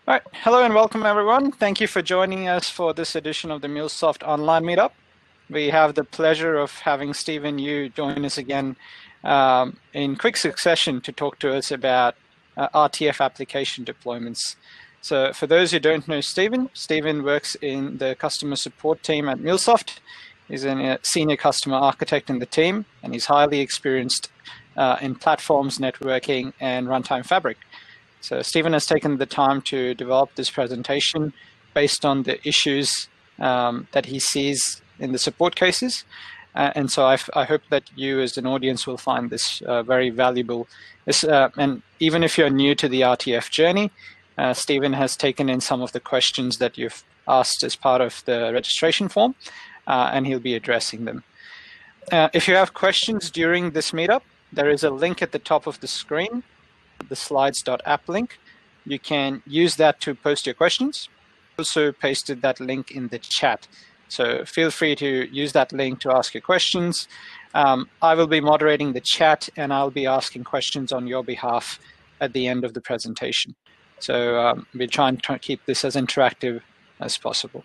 All right. Hello and welcome, everyone. Thank you for joining us for this edition of the MuleSoft Online Meetup. We have the pleasure of having Stephen Yu join us again in quick succession to talk to us about Rtf application deployments. So for those who don't know Stephen works in the customer support team at MuleSoft. He's a senior customer architect in the team, and he's highly experienced in platforms, networking, and runtime fabric. So Stephen has taken the time to develop this presentation based on the issues that he sees in the support cases. And so I hope that you as an audience will find this very valuable. And even if you're new to the Rtf journey, Stephen has taken in some of the questions that you've asked as part of the registration form, and he'll be addressing them. If you have questions during this meetup, there is a link at the top of the screen, the slides.app link. You can use that to post your questions. Also pasted that link in the chat. So feel free to use that link to ask your questions. I will be moderating the chat and I'll be asking questions on your behalf at the end of the presentation. So we're trying to keep this as interactive as possible.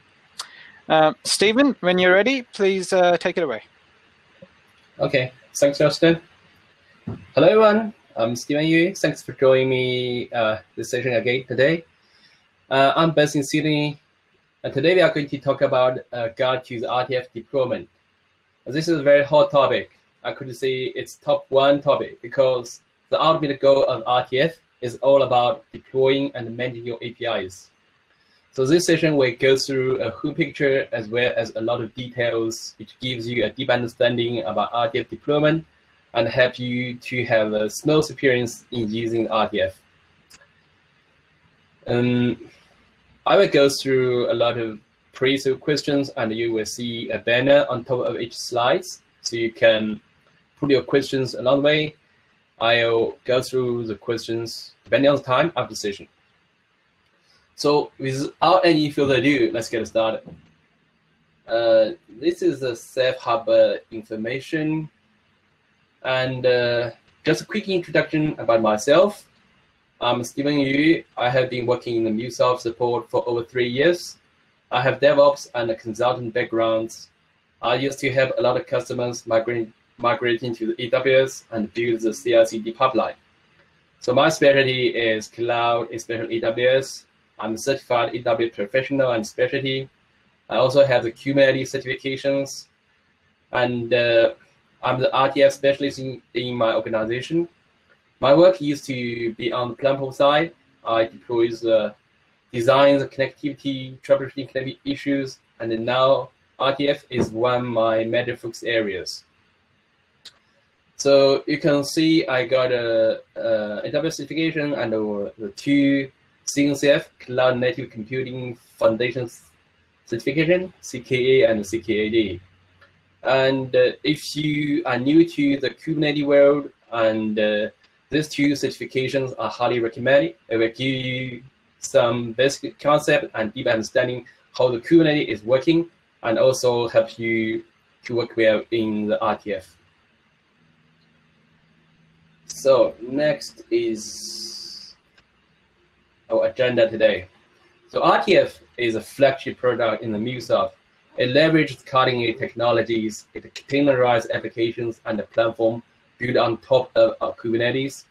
Stephen, when you're ready, please take it away. Okay, thanks, Justin. Hello, everyone. I'm Stephen Yu. Thanks for joining me this session again today. I'm based in Sydney, and today we are going to talk about guide to the Rtf deployment. This is a very hot topic. I could say it's top one topic because the ultimate goal of Rtf is all about deploying and managing your APIs. So this session will go through a whole picture as well as a lot of details, which gives you a deep understanding about Rtf deployment and help you to have a smooth experience in using Rtf. I will go through a lot of pre-sale questions, and you will see a banner on top of each slide, so you can put your questions along the way. I'll go through the questions depending on the time of the session. So without any further ado, let's get started. This is the safe harbor information. And just a quick introduction about myself. I'm Stephen Yu. I have been working in the MuleSoft support for over 3 years. I have DevOps and a consultant backgrounds. I used to help a lot of customers migrating to the AWS and build the CI/CD pipeline. So my specialty is cloud, especially AWS. I'm a certified AWS professional and specialty. I also have the Kubernetes certifications, and I'm the Rtf specialist in my organization. My work used to be on the platform side. I deploy the designs, connectivity, troubleshooting connectivity issues, and then now Rtf is one of my major focus areas. So you can see I got a AWS certification and the 2 CNCF, Cloud Native Computing Foundations certification, CKA and CKAD. And if you are new to the Kubernetes world, and these 2 certifications are highly recommended. It will give you some basic concept and deep understanding how the Kubernetes is working, and also help you to work well in the Rtf. So next is our agenda today. So Rtf is a flagship product in the MuleSoft. It leverages cutting-edge technologies, it containerized applications, and a platform built on top of Kubernetes.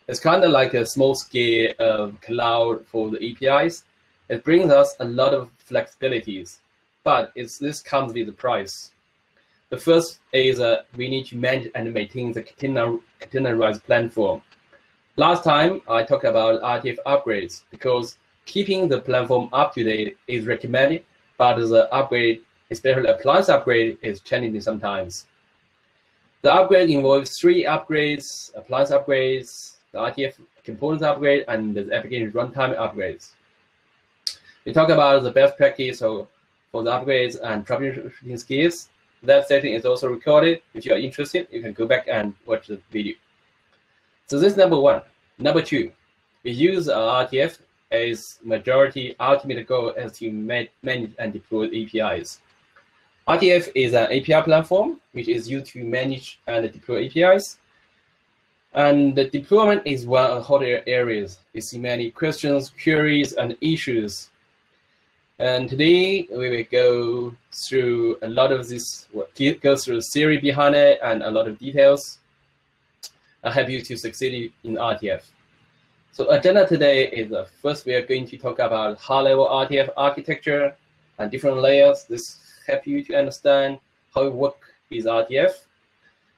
It's kind of like a small scale of cloud for the APIs. It brings us a lot of flexibilities, but this comes with a price. The first is we need to manage and maintain the containerized platform. Last time, I talked about Rtf upgrades because keeping the platform up to date is recommended, but the upgrade, especially appliance upgrade, is challenging sometimes. The upgrade involves 3 upgrades: appliance upgrades, the Rtf components upgrade, and the application runtime upgrades. We talk about the best practice for the upgrades and troubleshooting skills. That session is also recorded. If you are interested, you can go back and watch the video. So this is number 1. Number 2, we use Rtf as majority ultimate goal is to manage and deploy APIs. Rtf is an API platform which is used to manage and deploy APIs. And the deployment is one of the hotter areas. We see many questions, queries, and issues. And today we will go through a lot of this, go through the theory behind it and a lot of details. I help you to succeed in Rtf. So agenda today is first we are going to talk about high-level Rtf architecture and different layers. This help you to understand how it works with Rtf.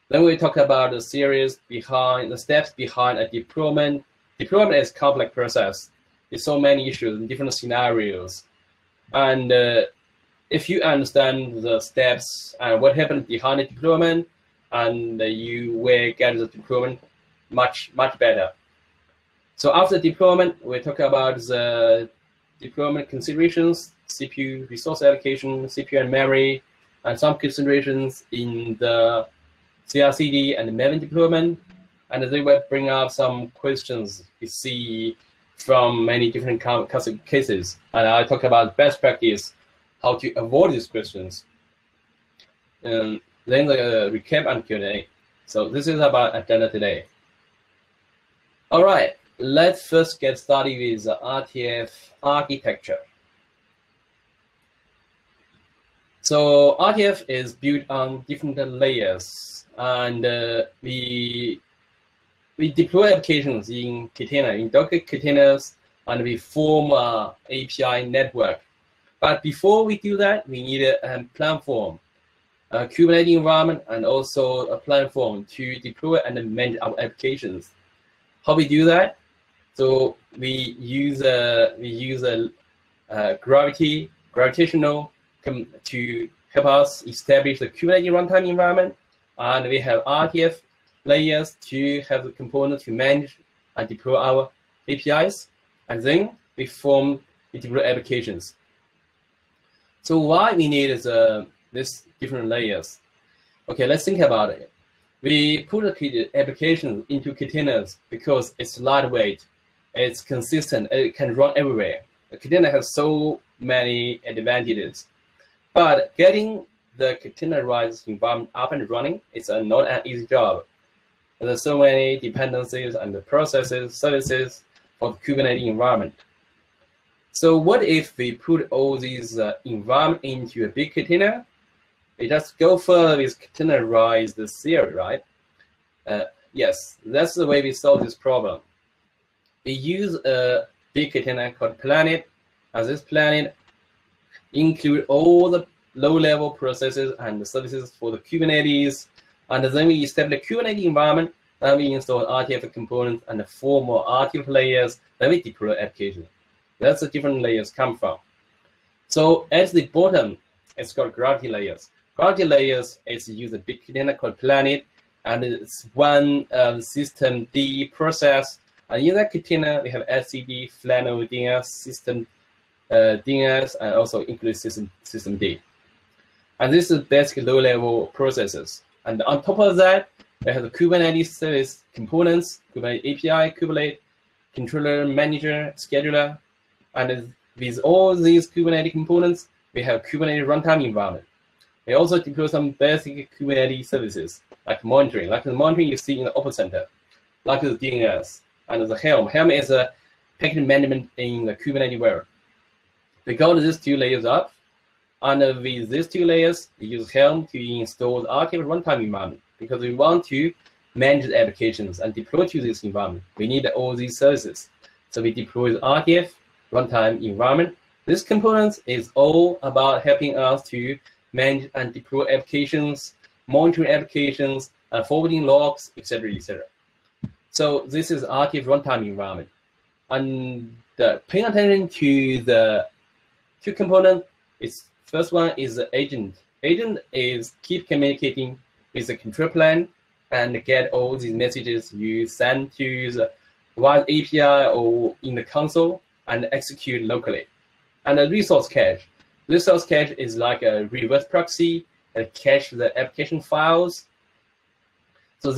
Then we talk about the series behind the steps behind a deployment. Deployment is a complex process. There's so many issues in different scenarios. And if you understand the steps and what happened behind the deployment, and you will get the deployment much better. So after deployment, we talk about the deployment considerations, CPU resource allocation, CPU and memory, and some considerations in the Crcd and Maven deployment, and they will bring up some questions we see from many different cases. And I talk about best practice, how to avoid these questions. Then the recap and Q&A. So this is about agenda today. All right, let's first get started with the Rtf architecture. So Rtf is built on different layers. And we deploy applications in container, in Docker containers, and we form an API network. But before we do that, we need a platform, a Kubernetes environment, and also a platform to deploy and manage our applications. How we do that? So we use a gravitational to help us establish the Kubernetes runtime environment. And we have Rtf layers to have the components to manage and deploy our APIs. And then we deploy applications. So why we need these different layers? Okay, let's think about it. We put the applications into containers because it's lightweight, it's consistent, it can run everywhere. The container has so many advantages. But getting the containerized environment up and running is not an easy job. There's so many dependencies and the processes, services for the Kubernetes environment. So what if we put all these environment into a big container? We just go further with containerized theory, right? Yes, that's the way we solve this problem. We use a big container called Planet, and this Planet include all the low-level processes and the services for the Kubernetes, and then we establish a Kubernetes environment, then we install Rtf components and 4 more Rtf layers, then we deploy application. That's the different layers come from. So at the bottom, it's called gravity layers. Gravity layers is use a big container called Planet, and it's one system D process. And in that container, we have etcd, flannel, DNS, system DNS, and also include system D. And this is basically low-level processes. And on top of that, we have the Kubernetes service components, Kubernetes API, Kubernetes controller, manager, scheduler. And with all these Kubernetes components, we have Kubernetes runtime environment. We also deploy some basic Kubernetes services, like monitoring, like the monitoring you see in the Open Center, like the DNS, and the Helm. Helm is a package management in the Kubernetes world. We got these 2 layers up. And with these 2 layers, we use Helm to install the Rtf runtime environment because we want to manage the applications and deploy to this environment. We need all these services. So we deploy the Rtf runtime environment. This component is all about helping us to manage and deploy applications, monitoring applications, forwarding logs, etc., etc. So this is Rtf runtime environment. And paying attention to the 2 components, first one is the agent. Agent is keep communicating with the control plane and get all these messages you send to the wide API or in the console and execute locally. And a resource cache. Resource cache is like a reverse proxy and cache the application files. So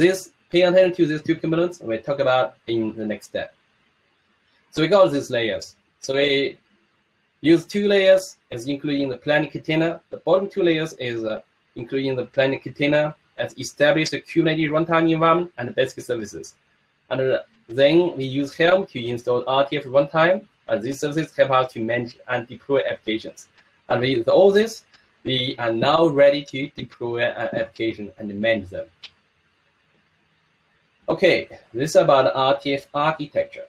pay attention to these 2 components, and we'll talk about in the next step. So we got these layers. So we use 2 layers as including the Planet container. The bottom 2 layers is including the Planet container as established the Kubernetes runtime environment and basic services. And then we use Helm to install Rtf Runtime, and these services help us to manage and deploy applications. And with all this, we are now ready to deploy an application and manage them. Okay, this is about Rtf architecture.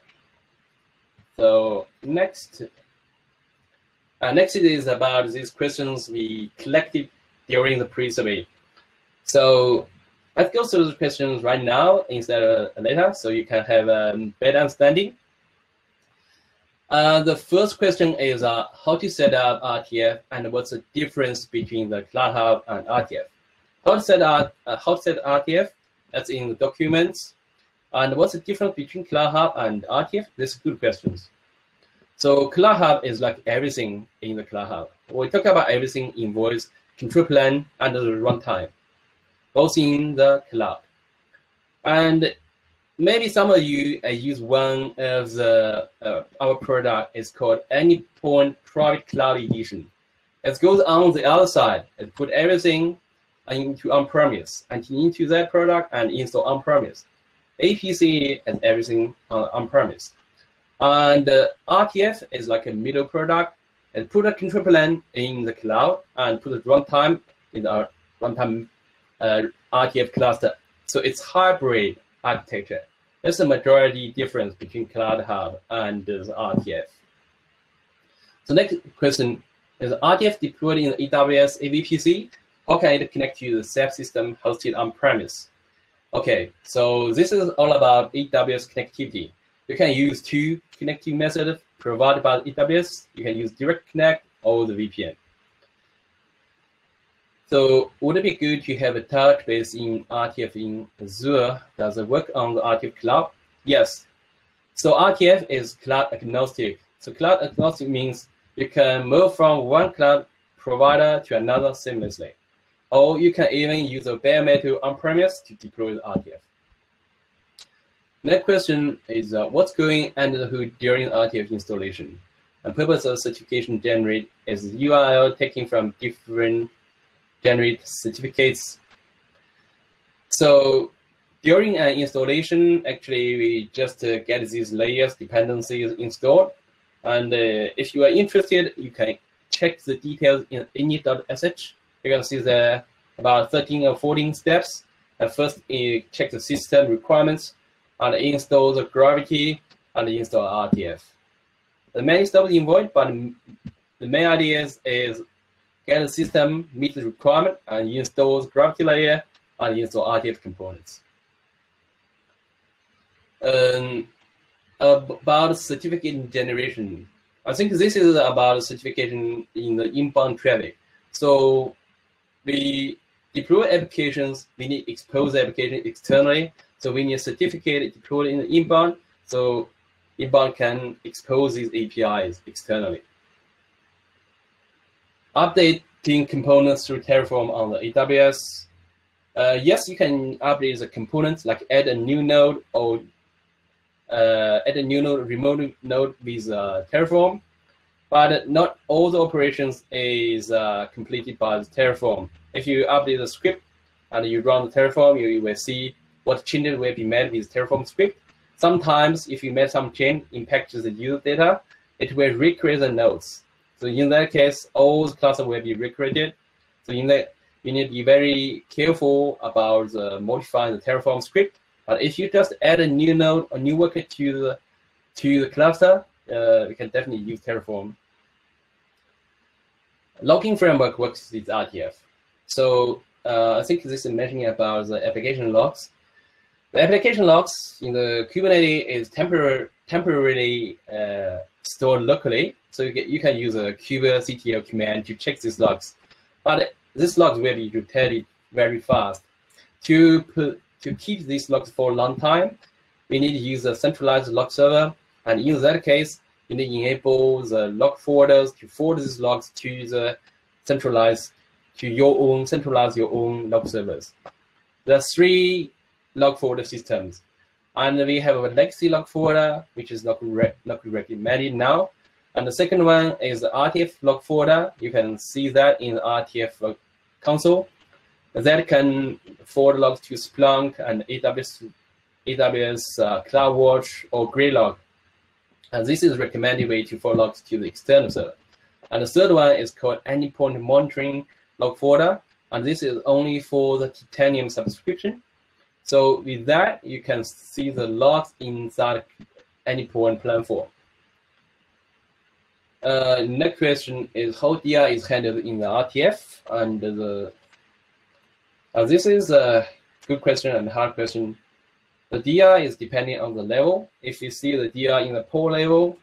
So next is about these questions we collected during the pre-survey. So let's go through the questions right now instead of later, so you can have a better understanding. The first question is how to set up Rtf and what's the difference between the Cloud Hub and Rtf. How to set Rtf, that's in the documents. And what's the difference between Cloud Hub and Rtf? These are good questions. So Cloud Hub is like everything in the Cloud Hub. We talk about everything in voice, control plane, and the runtime, both in the cloud. And maybe some of you use one of the our product is called Anypoint Private Cloud Edition. It goes on the other side. It put everything into on-premise and into that product and install on-premise. APC and everything on-premise. And Rtf is like a middle product, and put a control plane in the cloud and put a runtime in our runtime Rtf cluster. So it's hybrid architecture. That's the majority difference between Cloud Hub and the Rtf. So next question is Rtf deployed in AWS AVPC? How can it connect to the SAP system hosted on-premise? Okay, so this is all about AWS connectivity. You can use two connecting methods provided by AWS. You can use Direct Connect or the VPN. So would it be good to have a touch base in Rtf in Azure? Does it work on the Rtf cloud? Yes. So Rtf is cloud agnostic. So cloud agnostic means you can move from one cloud provider to another seamlessly. Or you can even use a bare metal on-premise to deploy the Rtf. Next question is what's going under the hood during Rtf installation? The purpose of certification generate is URL taken from different generate certificates. So during an installation, actually we just get these layers dependencies installed. And if you are interested, you can check the details in init.sh. You can see there about 13 or 14 steps. And first, you check the system requirements and install the Gravity and install Rtf. The many steps involved, but the main idea is get the system meet the requirement and install the Gravity layer and install Rtf components. About certificate generation, I think this is about certification in the inbound traffic. So we deploy applications, we need to expose the application externally. So we need a certificate deployed in the inbound, so inbound can expose these APIs externally. Updating components through Terraform on the AWS. Yes, you can update the components, like add a new node or add a new node, remote node with Terraform, but not all the operations is completed by the Terraform. If you update the script and you run the Terraform, you will see what changes will be made with Terraform script. Sometimes, if you made some change impacts the user data, it will recreate the nodes. So in that case, all the clusters will be recreated. So in that, you need to be very careful about modifying the Terraform script. But if you just add a new node, a new worker to the cluster, you can definitely use Terraform. Logging framework works with Rtf. So I think this is mentioning about the application logs. The application logs in the Kubernetes is temporarily stored locally. So you can use a kubectl command to check these logs. But these logs will be rotated very fast. To keep these logs for a long time, we need to use a centralized log server. And in that case, you need to enable the log forwarders to forward these logs to the centralized your own log servers. There are 3 log forwarder systems, and we have a legacy log forwarder, which is not recommended now. And the second one is the Rtf log forwarder. You can see that in the Rtf log console. That can forward logs to Splunk and AWS AWS CloudWatch or Graylog. And this is recommended way to forward logs to the external server. And the third one is called endpoint monitoring log folder. And this is only for the Titanium subscription. So with that, you can see the logs inside endpoint platform. Next question is how DR is handled in the Rtf. And this is a good question and hard question. The DR is depending on the level. If you see the DR in the pod level,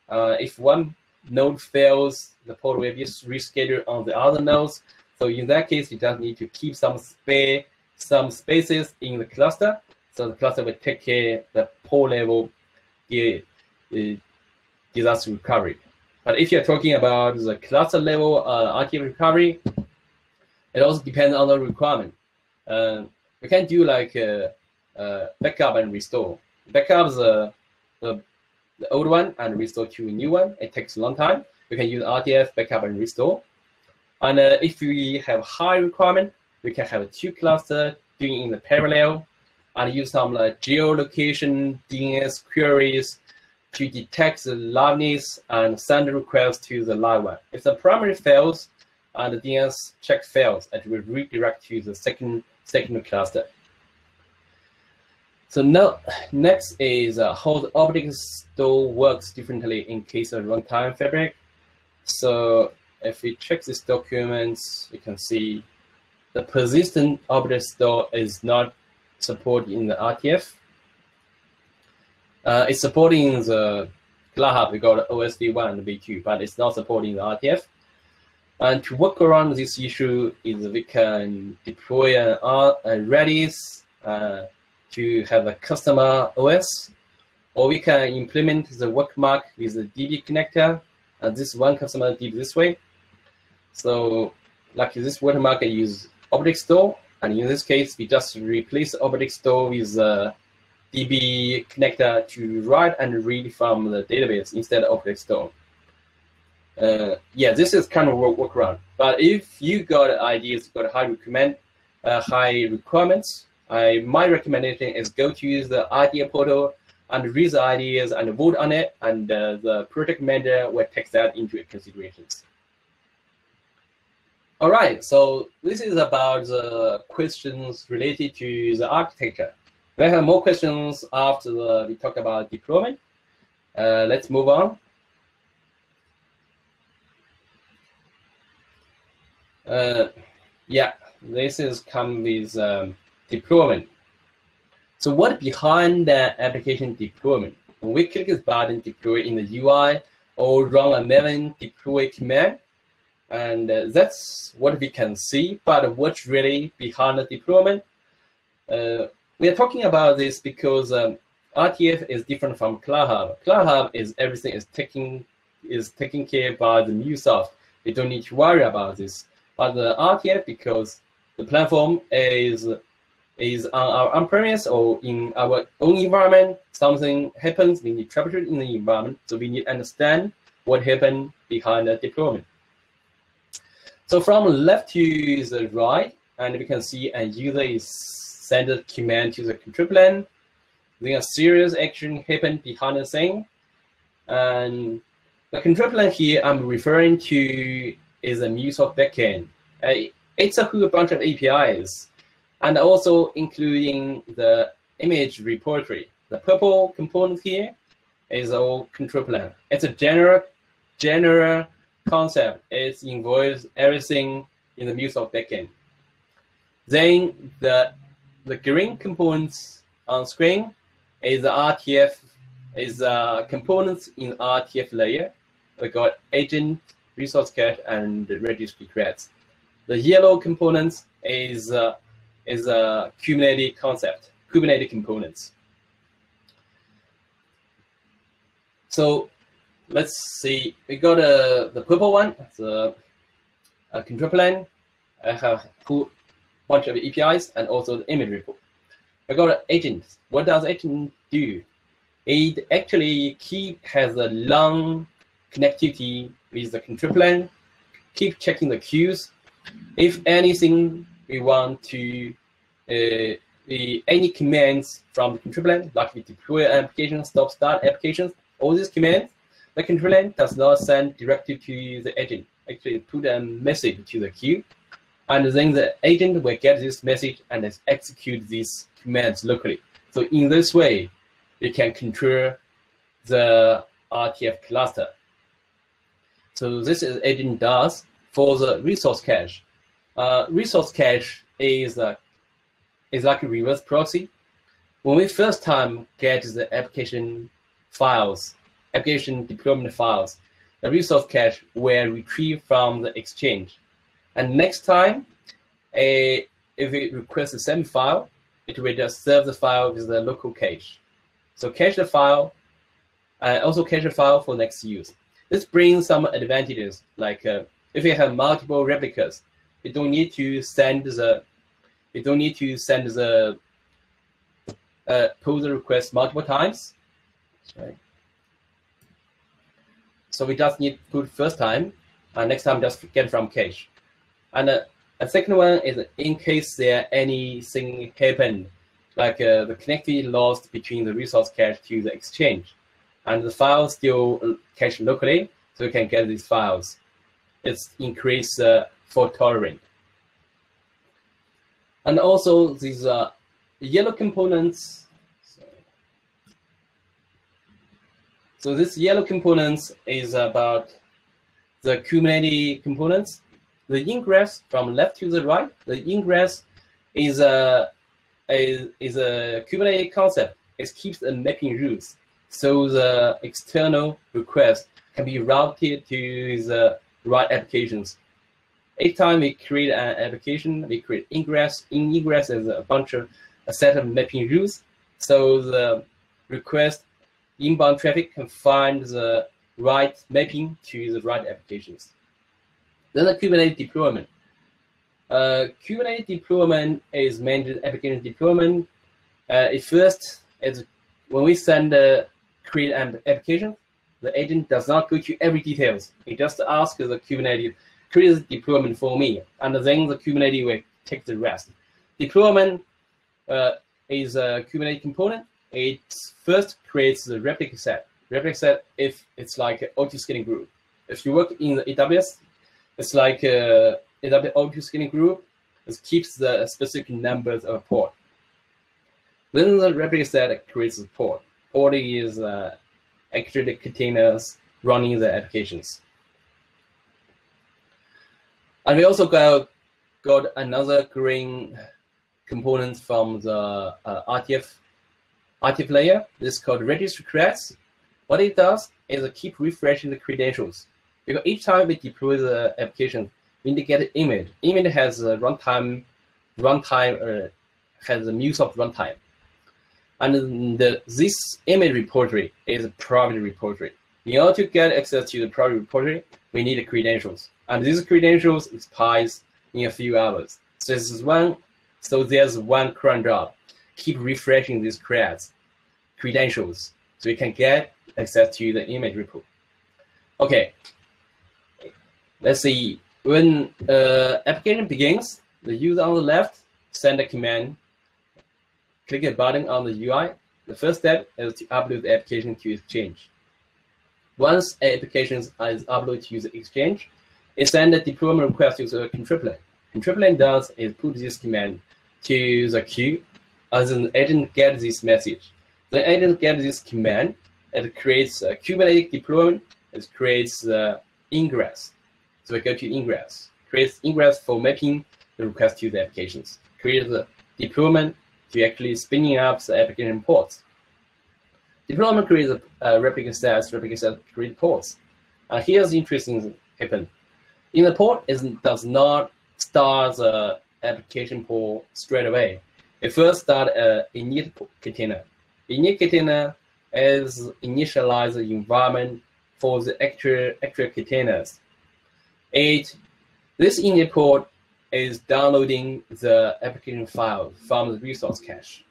if one node fails, the pod will be rescheduled on the other nodes. So in that case, you just need to keep some spaces in the cluster. So the cluster will take care of the pod level disaster recovery. But if you're talking about the cluster level Rtf recovery, it also depends on the requirement. We can do like backup and restore. Backup is the old one and restore to a new one. It takes a long time. We can use Rtf backup and restore. And if we have high requirement, we can have two clusters doing in the parallel and use some geolocation DNS queries to detect the liveness and send a request to the live one. If the primary fails and the DNS check fails, it will redirect to the second cluster. So now, next is how the object store works differently in case of runtime fabric. So if we check this documents, you can see the persistent object store is not supported in the Rtf. It's supporting the CloudHub. We got OSV1 and V2, but it's not supporting the Rtf. And to work around this issue is we can deploy a Redis to have a customer OS, or we can implement the workmark with the DB connector. And this one customer did this way. So like this watermark, I use object store. And in this case, we just replace object store with a DB connector to write and read from the database instead of object store. Yeah, this is kind of workaround. But if you got ideas, got high requirements, my recommendation is go to the idea portal and read the ideas and vote on it, and the project manager will take that into considerations. All right, so this is about the questions related to the architecture. We have more questions after we talk about deployment. Let's move on. Yeah, this is come with deployment. So what behind the application deployment? When we click this button, deploy in the UI, or run a Maven deploy command, and that's what we can see. But what's really behind the deployment? We are talking about this because Rtf is different from CloudHub. CloudHub is everything is taken care by the MuleSoft. We don't need to worry about this. But the Rtf, because the platform is on our on-premise or in our own environment, something happens, we need to troubleshoot in the environment, so we need to understand what happened behind the deployment. So from left to the right, and we can see a user is sent a command to the control plane, then a serious action happened behind the scene, and the control plane here I'm referring to is a MuleSoft backend. It's a whole bunch of APIs, and also including the image repository. The purple component here is all control plane. It's a general concept. It involves everything in the MuleSoft backend. Then the green components on screen is the Rtf, is components in Rtf layer. We got agent, resource cache, and registry creds. The yellow components is a Kubernetes concept, Kubernetes components. So let's see, we got the purple one, the control plane. I have a bunch of APIs and also the image report. I got an agent. What does agent do? It actually has a long connectivity with the control plane, keep checking the queues. If anything we want to any commands from the control plane, like we deploy application, stop, start applications, all these commands, the control plane does not send directly to the agent. Actually, put a message to the queue, and then the agent will get this message and execute these commands locally. So in this way, you can control the Rtf cluster. So this is agent does for the resource cache. Resource cache is like a reverse proxy. When we first time get the application files, application deployment files, the resource cache will retrieve from the exchange. And next time, if it requests the same file, it will just serve the file with the local cache. So cache the file, also cache the file for next use. This brings some advantages, like if you have multiple replicas, you don't need to send the pull the request multiple times. Right. So we just need to put first time, and next time just get from cache. And a second one is in case there anything happened, like the connectivity lost between the resource cache to the exchange, and the file still cached locally, so you can get these files. It's increased fault tolerant. And also these yellow components. So this yellow components is about the Kubernetes components. The ingress from left to the right. The ingress is a Kubernetes concept. It keeps the mapping rules, so the external request can be routed to the right applications. Each time we create an application, we create ingress. In ingress is a set of mapping rules, so the request inbound traffic can find the right mapping to the right applications. Then the Kubernetes deployment. Kubernetes deployment is managed application deployment. At first, when we send create an application, the agent does not go to every details. It just asks the Kubernetes, create the deployment for me, and then the Kubernetes will take the rest. Deployment is a Kubernetes component. It first creates the replica set. Replica set, if it's like an auto-scaling group. If you work in the AWS, it's like AWS auto-scaling group. It keeps the specific numbers of port. Then the replica set creates the port. Port is actually the containers running the applications. And we also got another green component from the Rtf layer. This is called registry creds. What it does is it keep refreshing the credentials. Because each time we deploy the application, we need to get an image. Image has a runtime has a MuleSoft runtime. And this image repository is a private repository. In order to get access to the private repository, we need the credentials. And these credentials expires in a few hours. So there's one current job. Keep refreshing these credentials so you can get access to the image repo. Okay, let's see. When application begins, the user on the left send a command, click a button on the UI. The first step is to upload the application to Exchange. Once an application is uploaded to the Exchange, it sends a deployment request to the control plane. Control plane does is put this command to the queue, and then the agent gets this message. The agent gets this command, it creates a Kubernetes deployment, it creates the ingress. So we go to ingress, creates ingress for mapping the request to the applications, creates the deployment to actually spinning up the application ports. Deployment creates a replica set create ports. Here's the interesting thing happen. In the port, it does not start the application port straight away. It first starts an init container. Init container is initialize the environment for the actual containers. This init port is downloading the application file from the resource cache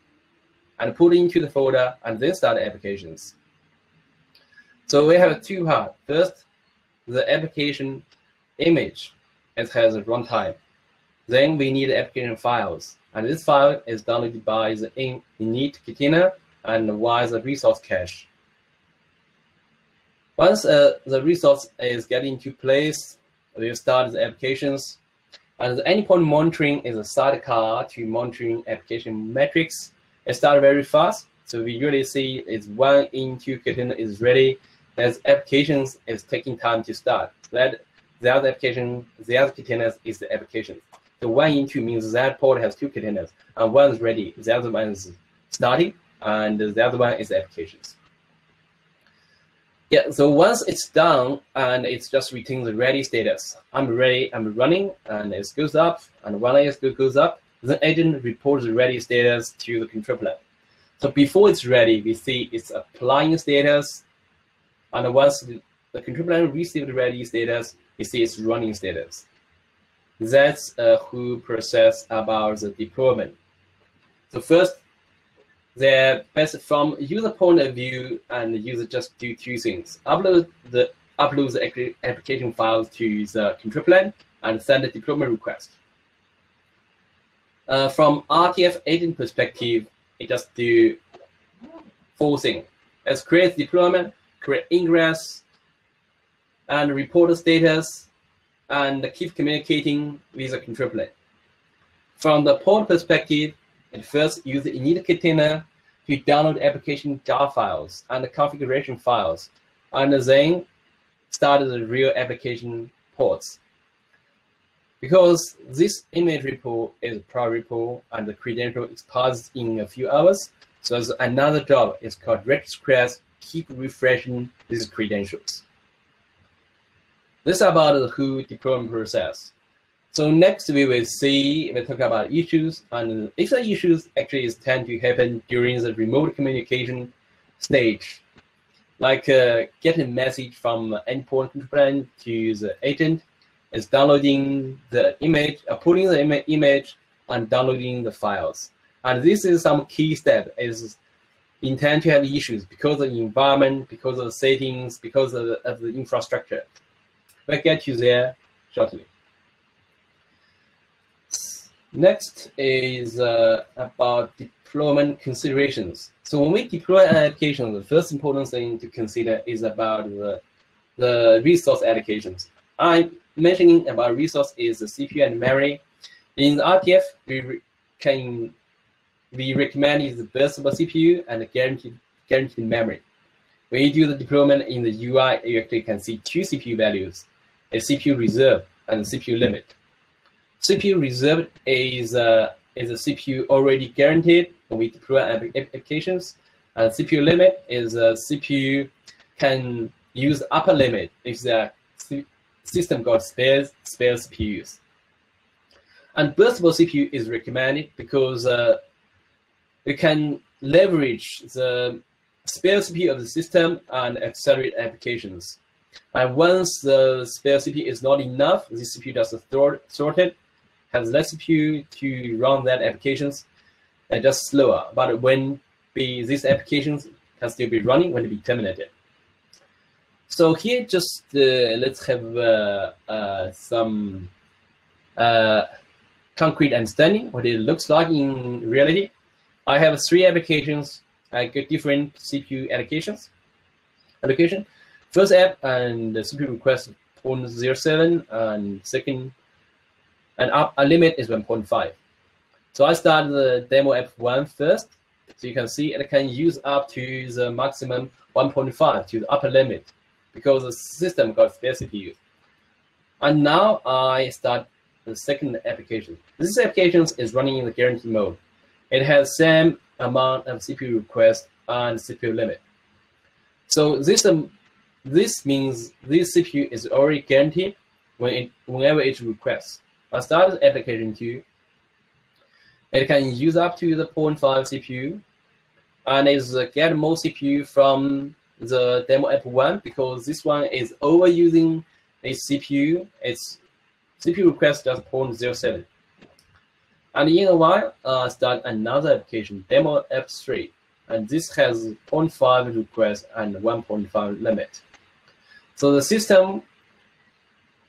and put it into the folder and then start the applications. So we have two parts. First, the application image. It has a runtime. Then we need application files. And this file is downloaded by the init container and via the resource cache. Once the resource is getting into place, we'll start the applications. And the endpoint monitoring is a sidecar to monitoring application metrics. It starts very fast. So we usually see it's 1 into container is ready. As applications is taking time to start. That the other containers is the application. The 1 into means that pod has 2 containers, and one is ready. The other one is starting, and the other one is the applications. Yeah, so once it's done, and it's just returning the ready status. I'm ready, I'm running, and it goes up, and when it goes up, the agent reports the ready status to the control plane. So before it's ready, we see it's applying status, and once the control plane receives the ready status, we see it's running status. That's who process about the deployment. So first, from user point of view, and the user just do 2 things: upload the application files to the control plane and send a deployment request. From Rtf agent perspective, it just do 4 things: it's create deployment, create ingress, and report the status, and keep communicating with the control plane. From the pod perspective, it first uses the init container to download application jar files and the configuration files, and then start the real application pods. Because this image repo is a private repo and the credential expires in a few hours, so there's another job is called request, keep refreshing these credentials. This is about the whole deployment process. So next we will talk about issues, and if the issues actually tend to happen during the remote communication stage, like getting a message from endpoint control plane to the agent, is downloading the image, putting the image, and downloading the files. And this is some key step is intend to have issues because of the environment, because of the settings, because of the infrastructure. We'll get you there shortly. Next is about deployment considerations. So when we deploy an application, the first important thing to consider is about the resource allocations. I'm mentioning about resource is the CPU and memory. In Rtf, we recommend is the burstable CPU and the guaranteed memory. When you do the deployment in the UI, you actually can see 2 CPU values: a CPU reserve and a CPU limit. CPU reserve is a CPU already guaranteed when we deploy applications, and CPU limit is a CPU can use upper limit if the system got spare CPUs. And burstable CPU is recommended because we can leverage the spare CPU of the system and accelerate applications. And once the spare CPU is not enough, the CPU does sorted, has less CPU to run that applications, and just slower. But when these applications can still be running when it be terminated. So here, just let's have some concrete understanding what it looks like in reality. I have 3 applications. I get different CPU allocation. First app and the CPU request 0.07, and second, and a limit is 1.5. So I start the demo app 1 first. So you can see it can use up to the maximum 1.5 to the upper limit because the system got spare CPU. And now I start the second application. This application is running in the guarantee mode. It has same amount of CPU request and CPU limit. So this means this CPU is already guaranteed whenever it requests. I start the application 2. It can use up to the 0.5 CPU, and is get more CPU from the demo app 1 because this one is overusing its CPU. Its CPU request just 0.07. And in a while, start another application, demo app 3, and this has 0.5 request and 1.5 limit. So the system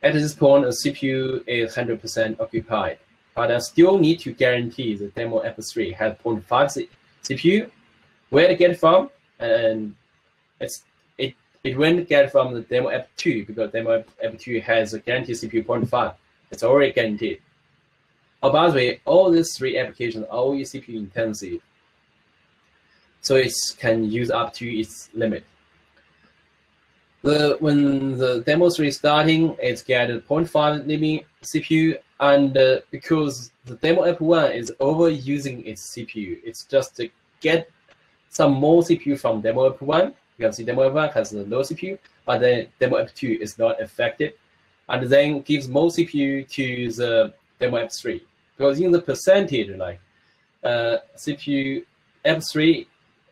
at this point, the CPU is 100% occupied. but I still need to guarantee the demo app 3 has 0.5 CPU. Where to get it from? And it won't get from the demo app 2 because demo app 2 has a guaranteed CPU 0.5. It's already guaranteed. Oh, by the way, all these 3 applications are always CPU intensive, so it can use up to its limit. When the demo 3 is starting, it's get a 0.5 limit CPU, and because the demo app 1 is overusing its CPU, it's just to get some more CPU from demo app 1. You can see demo app 1 has a low CPU, but then demo app 2 is not affected, and then gives more CPU to the demo app 3. Because in the percentage, like CPU app 3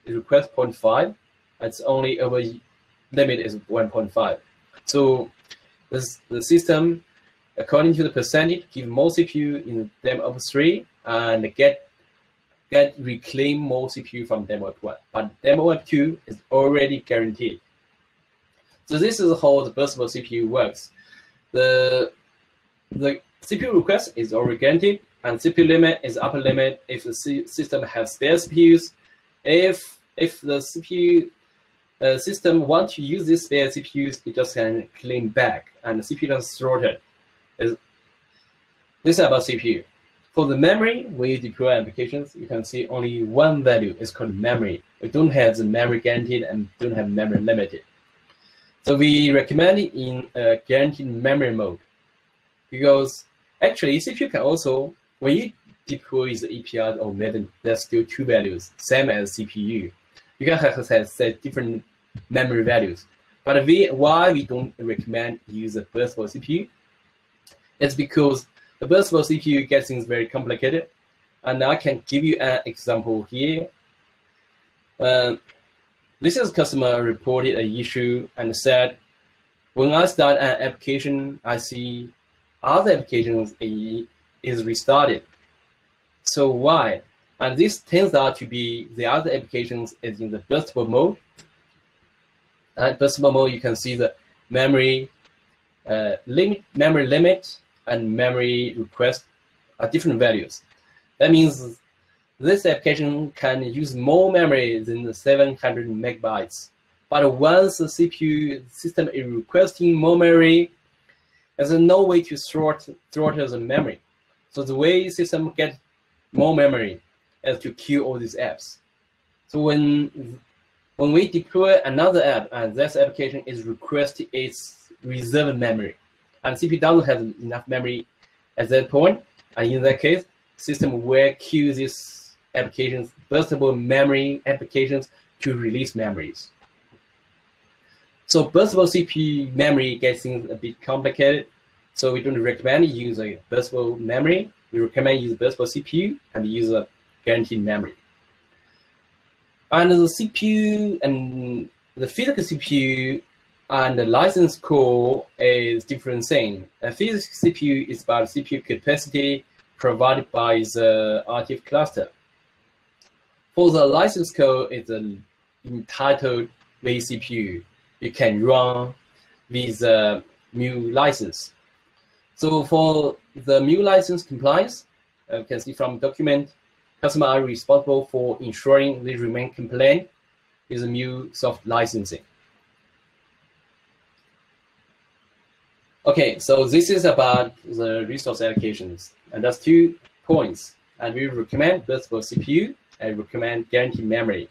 request 0.5, it's only over limit is 1.5. So the system, according to the percentage, give more CPU in demo app 3 and reclaim more CPU from demo app 1. But demo app 2 is already guaranteed. So this is how the burstable CPU works. The CPU request is already guaranteed, and CPU limit is upper limit if the system has spare CPUs. If the CPU system wants to use these spare CPUs, it just can claim back, and the CPU is throttled. This is about CPU. For the memory, when you deploy applications, you can see only one value is called memory. We don't have the memory guaranteed and don't have memory limited. So we recommend it in guaranteed memory mode, because actually CPU can also, when you deploy the API or Maven, there's still 2 values, same as CPU. You can have set different memory values. But why we don't recommend use a burstable CPU? It's because the burstable CPU gets things very complicated. And I can give you an example here. This is customer reported an issue and said, when I start an application, I see other applications is restarted. So why? And this turns out to be the other applications is in the burstable mode. And burstable mode, you can see the memory limit, and memory request are different values. That means this application can use more memory than the 700 megabytes. But once the CPU system is requesting more memory, there's no way to throttle the memory. So the way system gets more memory is to kill all these apps. So when we deploy another app and this application is requesting its reserved memory, and CPU doesn't have enough memory at that point, and in that case, system will kill these applications, burstable memory applications, to release memories. So burstable CPU memory gets things a bit complicated. So we don't recommend use a burstable memory. We recommend use burstable CPU and use a guaranteed memory. And the CPU and the physical CPU and the license core is different thing. A physical CPU is about CPU capacity provided by the Rtf cluster. For the license code, it's an entitled vCPU. You can run with the Mule license. So for the Mule license compliance, you can see from document, customers are responsible for ensuring they remain compliant with the Mule soft licensing. Okay, so this is about the resource allocations, and that's 2 points. And we recommend burstable CPU and recommend guaranteed memory.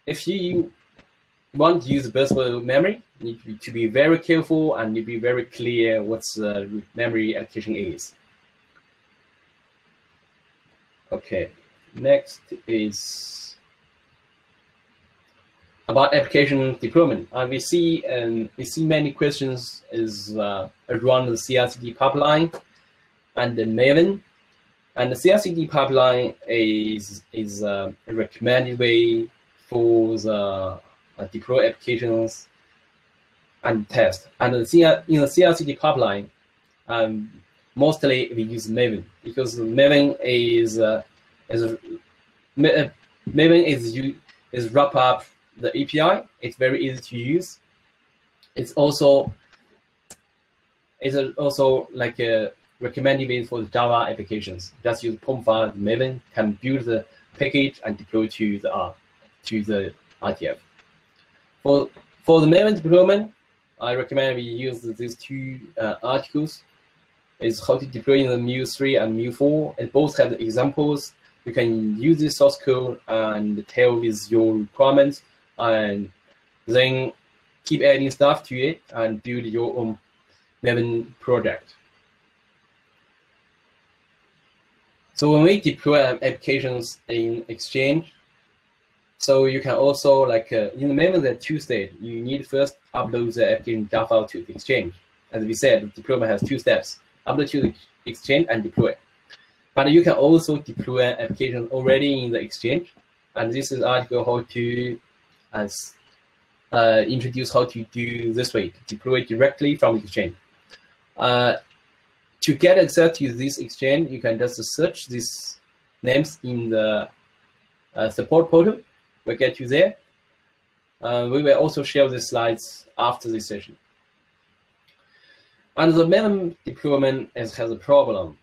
If you want to use burstable memory, you need to be very careful and you be very clear what the memory allocation is. Okay, next is about application deployment. We see many questions is around the CI/CD pipeline and the Maven. And the CI/CD pipeline is a recommended way for the deploy applications and test. And in the CI/CD pipeline, mostly we use Maven because Maven is wrap up the API. It's very easy to use. It's also like recommended way for the Java applications. Just use POM file. Maven can build the package and deploy to the RTF. For the Maven deployment, I recommend we use these two articles. It's how to deploy in the Mule 3 and Mule 4. And both have examples. You can use this source code and tell with your requirements, and then keep adding stuff to it and build your own Maven project. So when we deploy applications in Exchange, so you can also, like in the Maven, there are two stages. You need first upload the application Java file to the Exchange. As we said, the deployment has two steps: upload to the Exchange and deploy. But you can also deploy an application already in the Exchange. And this is article how to introduce how to do this way, deploy directly from the Exchange. To get access to this Exchange, you can just search these names in the support portal. We'll get you there. We will also share the slides after this session. And the Maven deployment has a problem.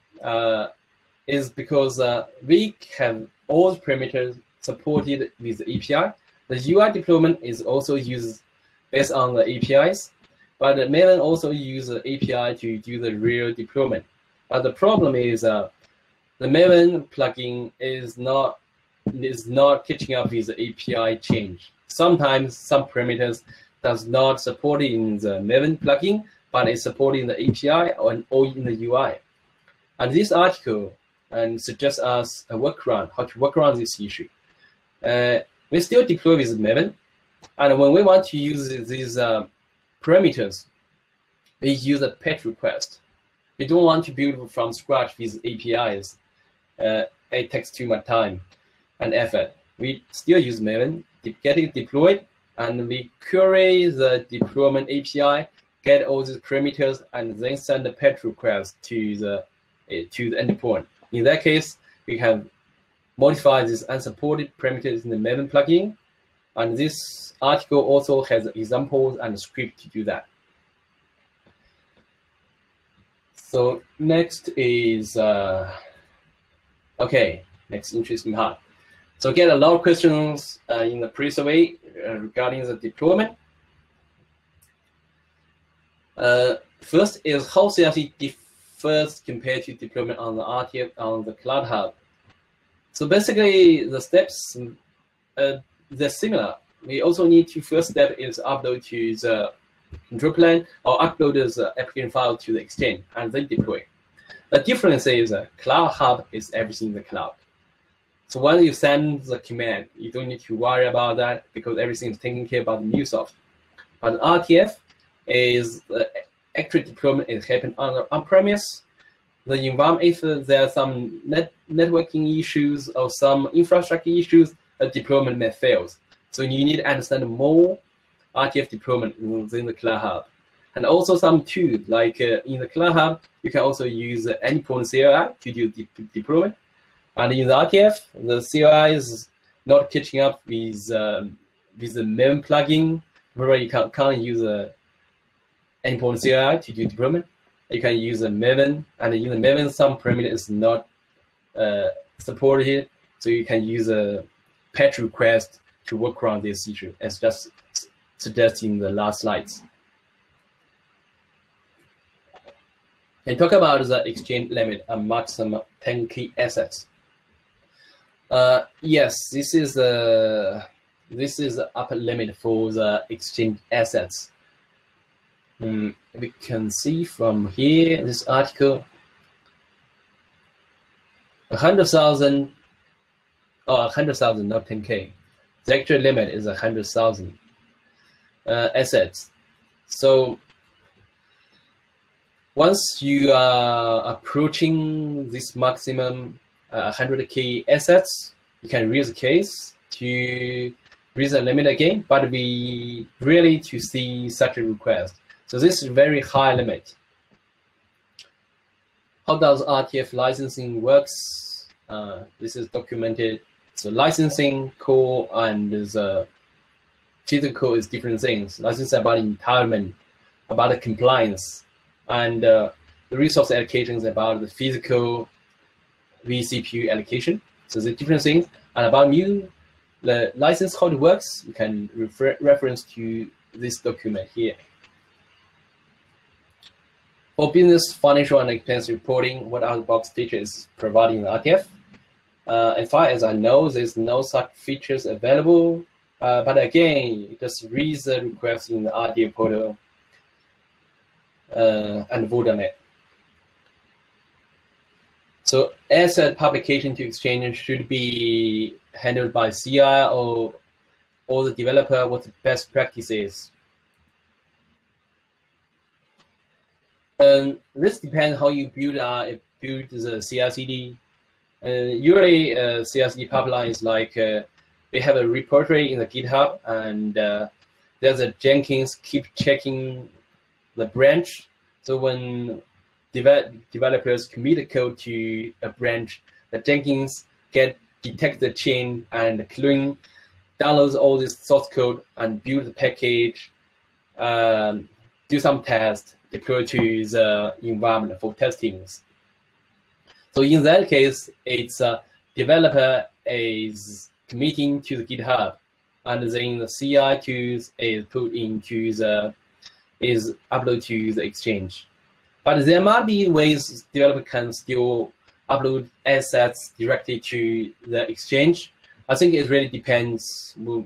Is because we have all the parameters supported with the API. The UI deployment is also used based on the APIs, but Maven also uses the API to do the real deployment. But the problem is the Maven plugin is not catching up with the API change. Sometimes some parameters does not support it in the Maven plugin, but it's supporting the API or in the UI. And this article suggests us a workaround, how to work around this issue. We still deploy with Maven, and when we want to use these parameters, we use a patch request. We don't want to build from scratch with APIs. It takes too much time and effort. We still use Maven, get it deployed, and we query the deployment API, get all the parameters, and then send the patch request to the endpoint. In that case, we can modify these unsupported parameters in the Maven plugin, and this article also has examples and script to do that. So next is next interesting part. So get a lot of questions in the pre-survey regarding the deployment. First is how CRC differs compared to deployment on the Rtf on the Cloud Hub. So basically, the steps they're similar. We also need to first step is upload to the control plane or upload the application file to the Exchange and then deploy. The difference is Cloud Hub is everything in the cloud. So when you send the command, you don't need to worry about that because everything is taken care of by the MuleSoft. But Rtf is the actual deployment is happening on premise. The environment, if there are some networking issues or some infrastructure issues, the deployment may fail. So you need to understand more Rtf deployment within the Cloud Hub. And also some tools, like in the Cloud Hub, you can also use endpoint CLI to do deployment. And in the Rtf, the CLI is not catching up with the Maven plugin, where you can't use endpoint CLI to do deployment. You can use a Maven, and in the Maven, some parameter is not supported, so you can use a patch request to work around this issue, as just suggested in the last slides. And talk about the exchange limit, a maximum 10K assets. Yes, this is the upper limit for the exchange assets. We can see from here, this article, 100,000, or 100,000, not 10K. The actual limit is 100,000 assets. So once you are approaching this maximum 100K assets, you can raise a case to raise the limit again, but we really to see such a request. So this is a very high limit. How does Rtf licensing works? This is documented. So licensing code and the physical is different things. Licensing about entitlement, about the compliance. And the resource allocation is about the physical vCPU allocation. So the different things. And about Mule, the license, how it works, you can reference to this document here. For business, financial, and expense reporting, what out-of-the-box features providing the Rtf? As far as I know, there's no such features available. But again, just read the request in the Rtf portal and vote on it. So asset publication to exchange should be handled by CI or the developer, what the best practice is. This depends how you build the CI/CD. Usually, CI/CD pipeline is like we have a repository in the GitHub, and there's a Jenkins keep checking the branch. So when developers commit the code to a branch, the Jenkins detect the chain and clean, downloads all this source code and build the package, do some tests, deploy to the environment for testings. So in that case, it's developer is committing to the GitHub, and then the CI tools is put into is uploaded to the exchange. But there might be ways developer can still upload assets directly to the exchange. I think it really depends on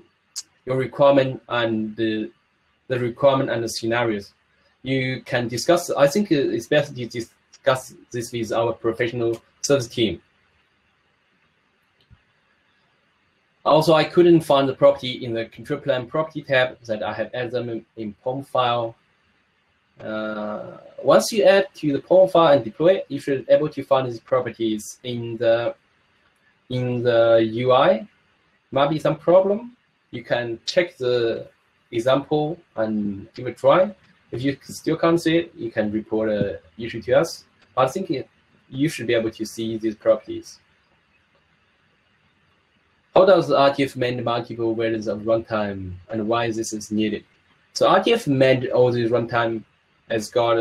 your requirement and the requirement and the scenarios. You can discuss. I think it's best to discuss this with our professional service team. Also, I couldn't find the property in the control plan property tab that I have added them in POM file. Once you add to the POM file and deploy it, you should be able to find these properties in the UI. Might be some problem. You can check the example and give it a try. If you still can't see it, you can report an issue to us. I think you should be able to see these properties. How does Rtf manage multiple versions of runtime, and why this is needed? So Rtf manage all these runtime as got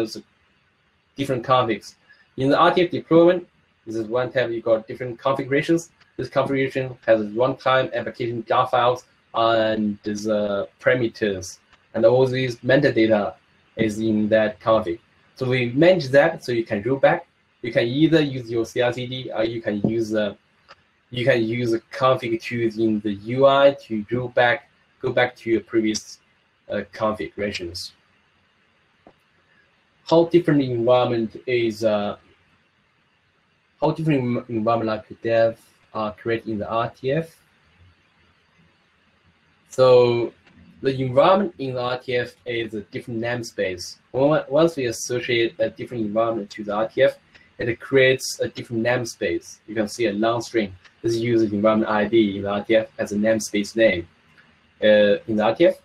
different configs. In the Rtf deployment, this is one tab, you got different configurations. This configuration has runtime application jar files and there's parameters, and all these metadata is in that config. So we manage that so you can roll back. You can either use your CI/CD or you can use the config tools in the UI to go back to your previous configurations. How different environment like dev are created in the Rtf. So the environment in the Rtf is a different namespace. Once we associate a different environment to the Rtf, it creates a different namespace. You can see a long string. This uses environment ID in the Rtf as a namespace name in the Rtf.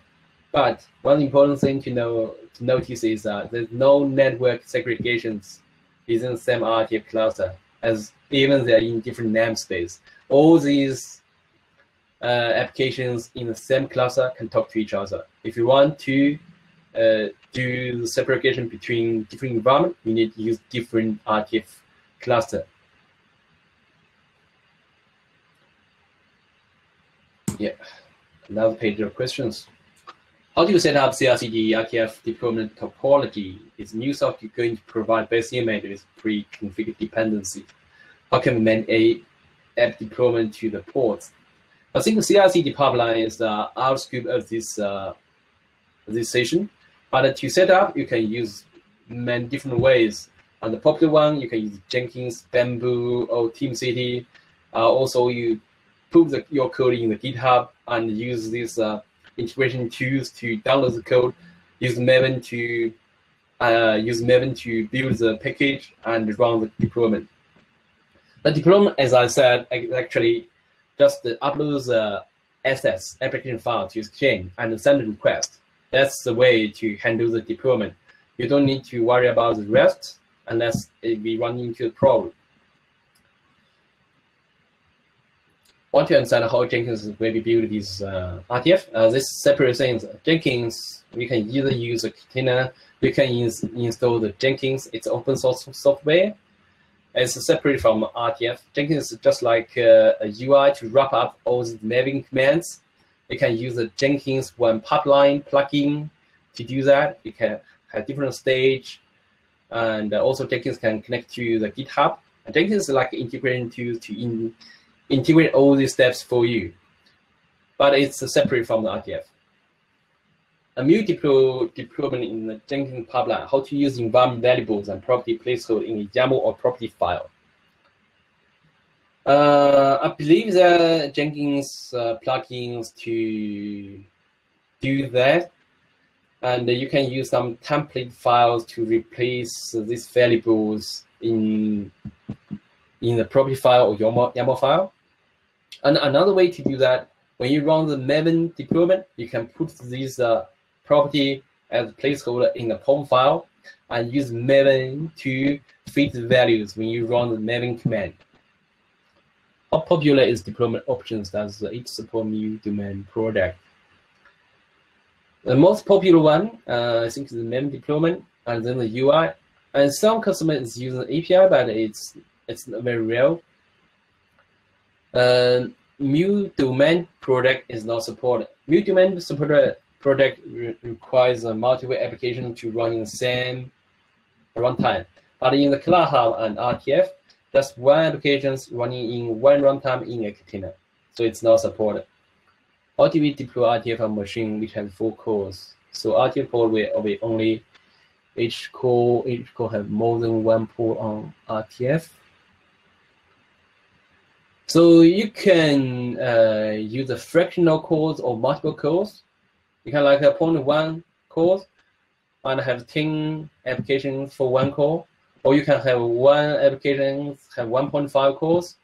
But one important thing to notice is that there's no network segregations within the same Rtf cluster, as even they're in different namespace. All these applications in the same cluster can talk to each other. If you want to do the segregation between different environments, you need to use different Rtf cluster. Yeah, another page of questions. How do you set up CRCD Rtf deployment topology? Is MuleSoft going to provide base image with pre-configured dependency? How can we manage app deployment to the ports? I think the CRCD pipeline is the outscope of this session. But to set up, you can use many different ways. On the popular one, you can use Jenkins, Bamboo, or TeamCity. Also, you put your code in the GitHub and use these integration tools to download the code. Use Maven to build the package and run the deployment. The deployment, as I said, actually just uploads the assets application file to Exchange and send a request. That's the way to handle the deployment. You don't need to worry about the rest unless it be running into a problem. want to understand how Jenkins will build this Rtf. This separate things. Jenkins, we can either use a container, we can install the Jenkins. It's open source software. It's separate from Rtf. Jenkins is just like a UI to wrap up all the Maven commands. You can use the Jenkins one pipeline plugin to do that. You can have different stage, and also Jenkins can connect to the GitHub. And Jenkins is like integrating to integrate all these steps for you, but it's separate from the Rtf. A mule deployment in the Jenkins pipeline, how to use environment variables and property placeholder in a YAML or property file. I believe that Jenkins plugins to do that, and you can use some template files to replace these variables in the property file or YAML file. And another way to do that, when you run the Maven deployment, you can put these property as a placeholder in the POM file and use Maven to feed the values when you run the Maven command. How popular is deployment options does each support mule domain product? The most popular one, I think, is the Maven deployment, and then the UI. And some customers use the API, but it's very rare. Mule domain product is not supported. Mule domain supported product requires multiple applications to run in the same runtime. But in the Cloud Hub and Rtf, just one application running in one runtime in a container, so it's not supported. How do we deploy Rtf on a machine which has 4 cores? So Rtf port will only each core have more than one port on Rtf. So you can use a fractional cores or multiple cores. You can like appoint 1 core and have 10 applications for 1 core, or you can have 1 application have 1.5 cores.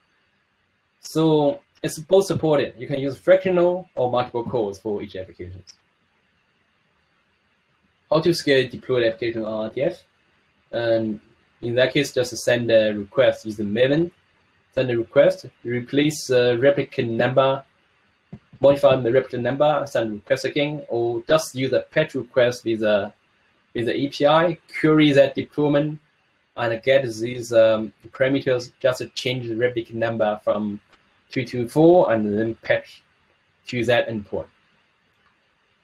So it's both supported. You can use fractional or multiple cores for each application. How to scale deployed application on Rtf? And in that case, just send a request using Maven. Send a request, replace replicant number, modify the replicant number, send request again, or just use a patch request with the API, query that deployment, and get these parameters. Just change the replicant number from 224 and then patch to that endpoint.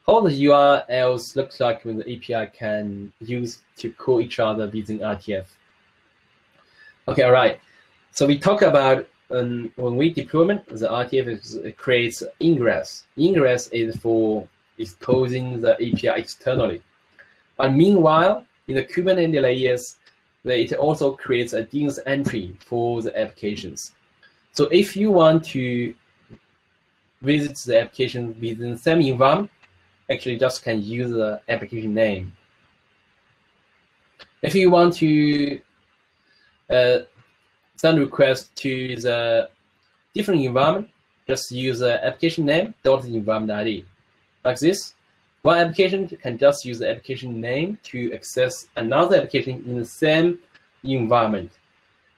How the URLs looks like when the API can use to call each other using Rtf. Okay, all right. So we talk about when we deployment, the Rtf creates ingress. Ingress is for exposing the API externally. But meanwhile, in the Kubernetes layers, it also creates a DNS entry for the applications. So if you want to visit the application within the same environment, actually just can use the application name. If you want to send request to the different environment, just use the application name dot the environment ID. Like this, one application can just use the application name to access another application in the same environment.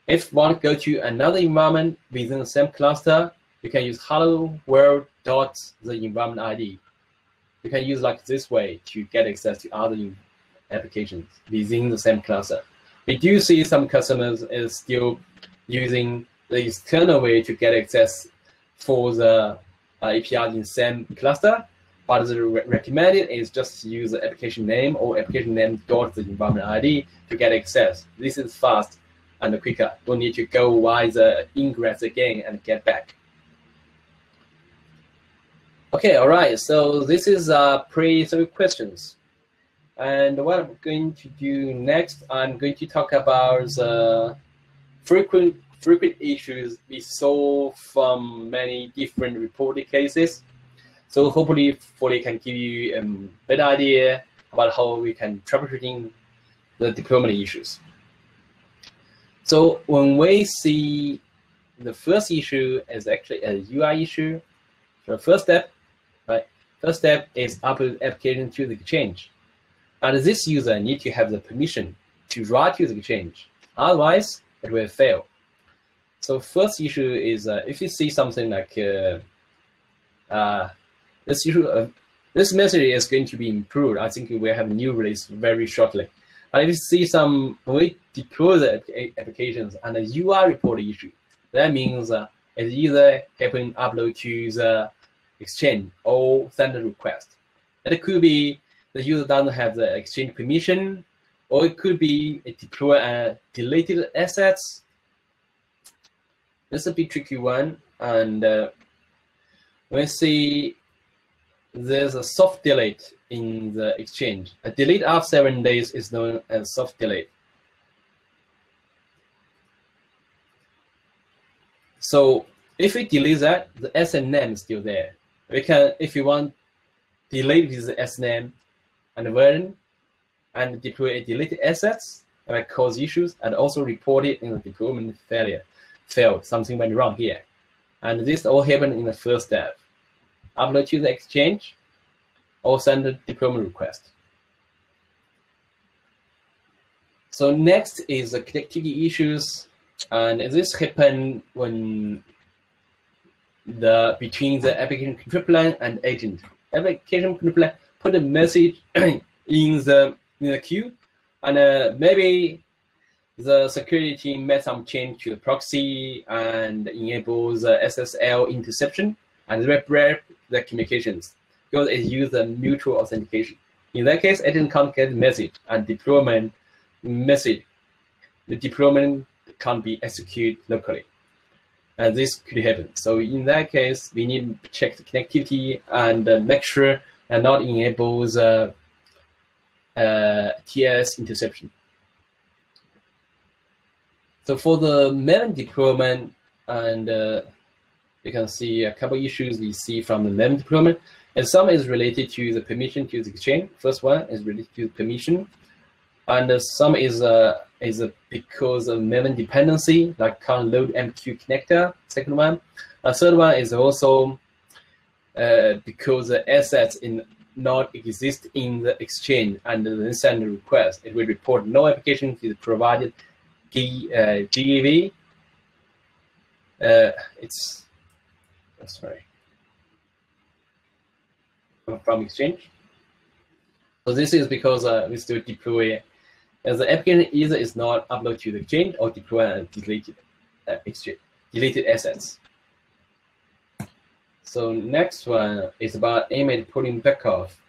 If you want to go to another environment within the same cluster, you can use hello world dot the environment ID. You can use like this way to get access to other applications within the same cluster. We do see some customers is still using the external way to get access for the API in the same cluster, but the recommended is just use the application name or application name dot the environment ID to get access. This is fast and quicker. Don't need to go via the ingress again and get back. Okay, all right. So this is pre-3 questions. And what I'm going to do next, I'm going to talk about the frequent issues we saw from many different reported cases. So hopefully can give you a better idea about how we can troubleshooting the deployment issues. So when we see the first issue is actually a UI issue, so first step is upload application to the exchange. And this user needs to have the permission to write to the exchange. Otherwise, it will fail. So first issue is if you see something like this issue, this message is going to be improved. I think we have a new release very shortly. And if you see some, when we deploy the applications and the UI report issue, that means it either happen upload to the Exchange or send a request. And it could be the user doesn't have the Exchange permission, or it could be a deploy and deleted assets. This is a bit tricky one. And we see there's a soft delete in the Exchange. A delete after 7 days is known as soft delete. So if we delete that, the asset name is still there. We can, if you want, delete with the asset name and version, and deploy a deleted assets that cause issues, and also report it in the deployment failed. Something went wrong here. And this all happened in the first step. Upload to the Exchange or send a deployment request. So next is the connectivity issues. And this happen when between the application control plane and agent. Application control plane put a message in the queue, and maybe the security team made some change to the proxy and enables SSL interception and redirect the communications because it uses a mutual authentication. In that case, agent can't get the message and deployment message. The deployment can't be executed locally. And this could happen. So in that case, we need to check the connectivity and make sure and not enables TLS interception. So for the main deployment, and you can see a couple issues we see from the main deployment, and some is related to the permission to the Exchange. First one is related to permission, and some is because of maven dependency, like can't load MQ connector. Second one, third one is also because the assets not exist in the Exchange, and then send a request. It will report no application is provided GEV. From Exchange. So this is because we still deploy as the application either is not uploaded to the Exchange or deploy and deleted assets. So next one is about image pulling back off.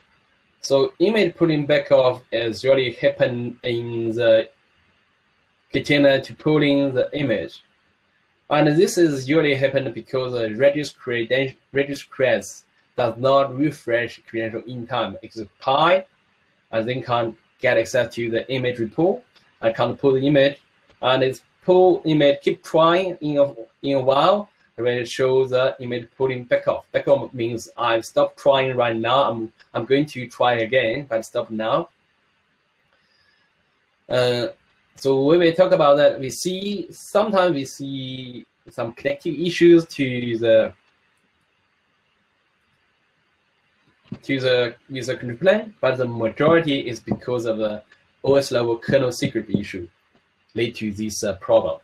So image pulling back off is really happen in the container to pulling the image. And this is usually happen because the registry does not refresh credential in time. It's expire, and then can't get access to the image report. I can't pull the image, and it's pull image keep trying in a while. When it shows the image pulling back off. Back off means I stop trying right now. I'm going to try again, but stop now. So when we talk about that, sometimes we see some connective issues to the user control plane, but the majority is because of the OS level kernel secret issue lead to this problem.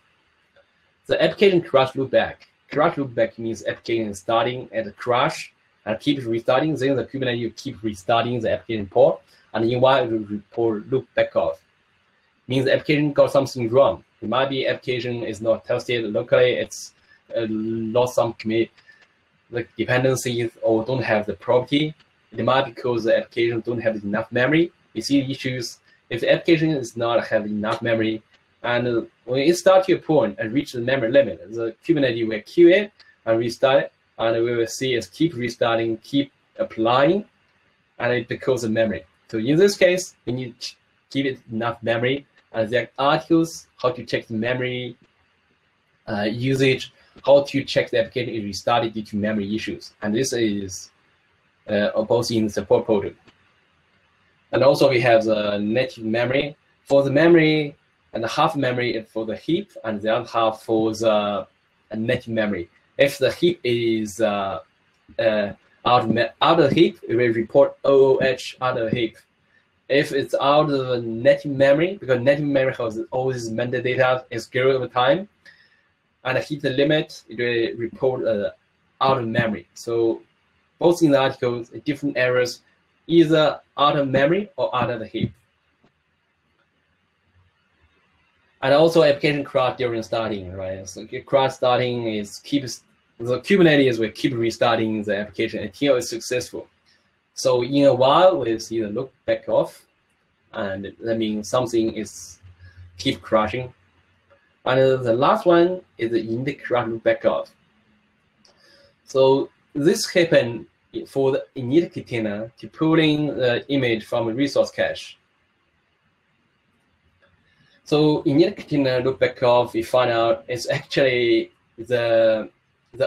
The application crash loopback. Crash loopback means application is starting at a crash and keep restarting. Then the Kubernetes keep restarting the application port, and in while it will report loop back off. Means the application got something wrong. It might be application is not tested locally. It's lost some commit, the dependencies, or don't have the property. It might be because the application don't have enough memory. We see issues if the application is not have enough memory, and when it starts to a point and reach the memory limit, the Kubernetes will queue it and restart it, and we will see it keep restarting, keep applying, and it becomes a memory. So in this case, we need to give it enough memory. And there are articles how to check the memory usage, how to check the application is restarted due to memory issues. And this is both in the support portal. And also we have the native memory. For the memory, and the half memory for the heap, and the other half for the native memory. If the heap is out of the heap, it will report OOH out of the heap. If it's out of the native memory, because native memory has always metadata is grow over time, and hit the limit, it will report out of memory. So both in the articles, different errors, either out of memory or out of the heap. And also application crash during starting, right? So crash starting is the Kubernetes will keep restarting the application until it's successful. So in a while, we'll see the look back off, and that means something is keep crashing. And the last one is the init crash look back off. So this happened for the init container to pull in the image from a resource cache. So init container look back off, we find out it's actually the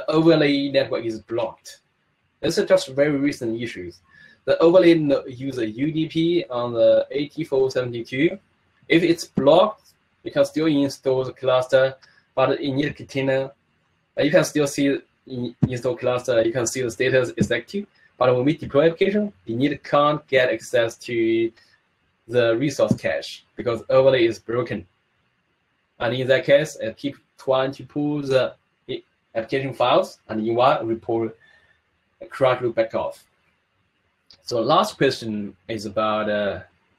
overlay network is blocked. This is just very recent issues. The overlay uses UDP on the 8472. If it's blocked, you can still install the cluster, but init container, you can still see install cluster, you can see the status is active. But when we deploy application, init can't get access to the resource cache because overlay is broken. And in that case, it keeps trying to pull the application files, and in one report a crash look back off. So last question is about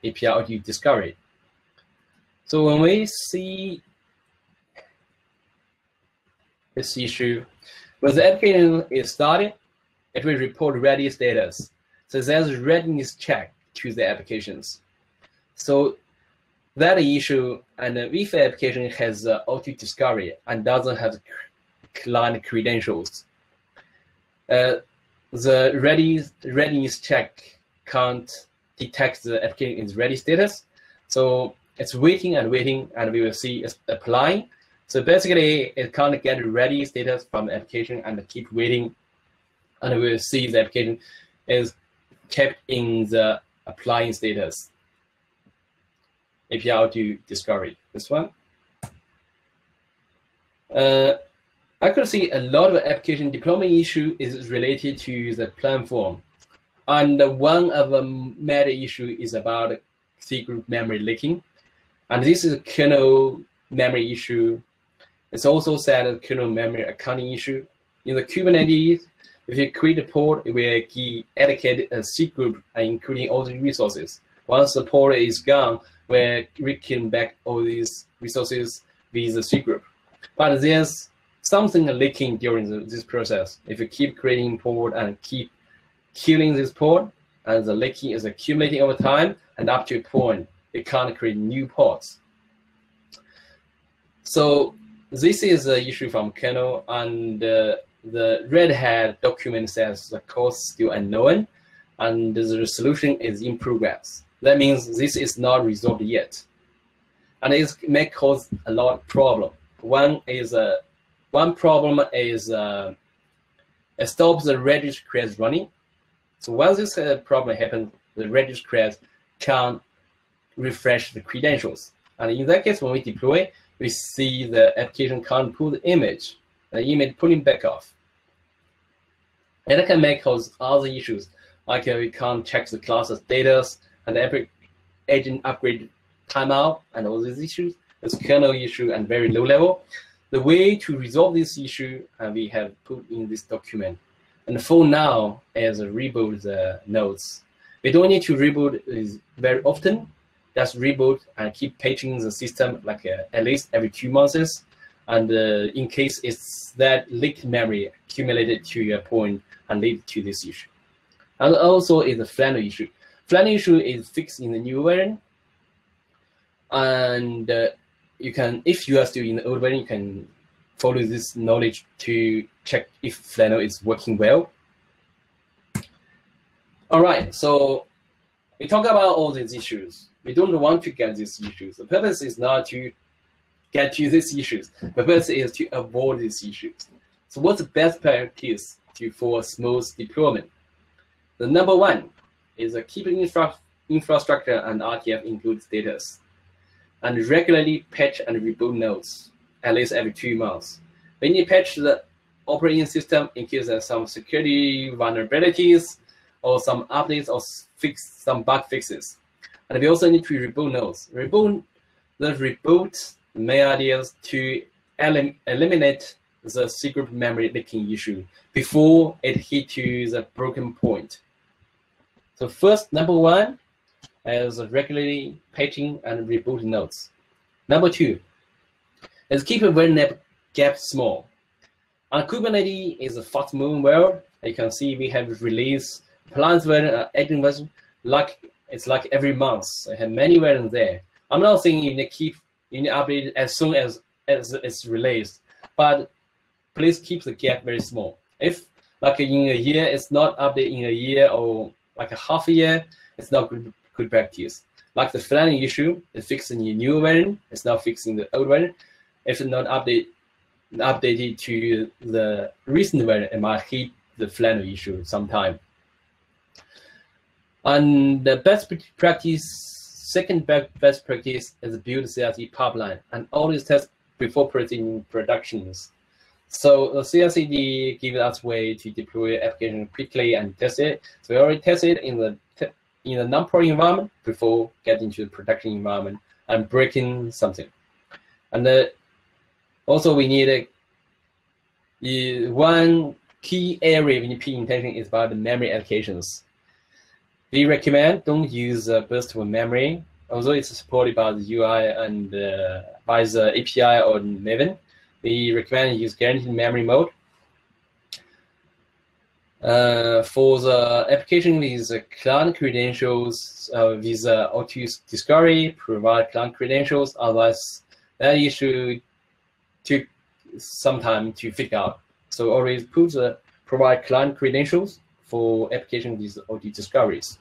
Apigee Discovery. So when we see this issue, when the application is started, it will report ready status. So there's a readiness check to the applications. So that issue, and if the application has auto discovery and doesn't have client credentials, the readiness check can't detect the application is ready status. So it's waiting, and we will see it's applying. So basically, it can't get ready status from the application and keep waiting, and we will see the application is kept in the applying status. Apigee Discovery, this one. I could see a lot of application deployment issue is related to the platform. And one of the major issue is about C group memory leaking. And this is a kernel memory issue. It's also said a kernel memory accounting issue. In the Kubernetes, if you create a pod, it will allocate a C group, including all the resources. Once the pod is gone, we'll return back all these resources with the C group. But there's something leaking during this process. If you keep creating pod and keep killing this pod, and the leaking is accumulating over time, and up to a point, it can't create new pods. So this is the issue from kernel, and the Red Hat document says the cause still unknown, and the solution is in progress. That means this is not resolved yet, and it may cause a lot of problem. One problem is it stops the Redis creds running. So once this problem happens, the Redis creds can't refresh the credentials. And in that case, when we deploy, we see the application can't pull the image pulling back off. And that can make cause other issues, like we can't check the cluster status, and the agent upgrade timeout, and all these issues. It's a kernel issue and very low level. The way to resolve this issue, we have put in this document. And for now, as a reboot the nodes, we don't need to reboot very often. Just reboot and keep patching the system like at least every 2 months. And in case it's that leaked memory accumulated to a point and lead to this issue. And also is the Flannel issue. Flannel issue is fixed in the new version. And you can, if you are still in the old version, you can follow this knowledge to check if Flannel is working well. All right, so we talk about all these issues. We don't want to get these issues. The purpose is not to get to these issues. The purpose is to avoid these issues. So what's the best practice for smooth deployment? The number one is keeping infrastructure and Rtf include status, and regularly patch and reboot nodes, at least every 2 months. When you patch the operating system in case there's some security vulnerabilities or some updates or fix some bug fixes. And we also need to reboot nodes. The reboot main idea is to eliminate the secret memory leaking issue before it hit to the broken point. So first, number one is regularly patching and rebooting nodes. Number two is keep a VirtualMuleys gap small. On Kubernetes is a fast-moving world. You can see we have released appliance version, editing version, it's like every month. I have many versions there. I'm not saying you need to update it as soon as it's released, but please keep the gap very small. If like in a year, it's not updated in a year or like a half a year, it's not good practice. Like the flagging issue, it's fixing the new version, it's not fixing the old version. If it's not updated to the recent version, it might hit the flagging issue sometime. And the best practice, second best practice is build CRC pipeline and always test before putting in productions. So the CRCD gives us a way to deploy application quickly and test it. So we already tested in the non-pro environment before getting to the production environment and breaking something. And also we need one key area we need to pay attention is about the memory allocations. We recommend don't use burstable memory, although it's supported by the UI and by the API or Maven. We recommend use guaranteed memory mode. For the application with client credentials, with Rtf Discovery, provide client credentials. Otherwise, that issue took some time to figure out. So always provide client credentials for application with Rtf Discoveries.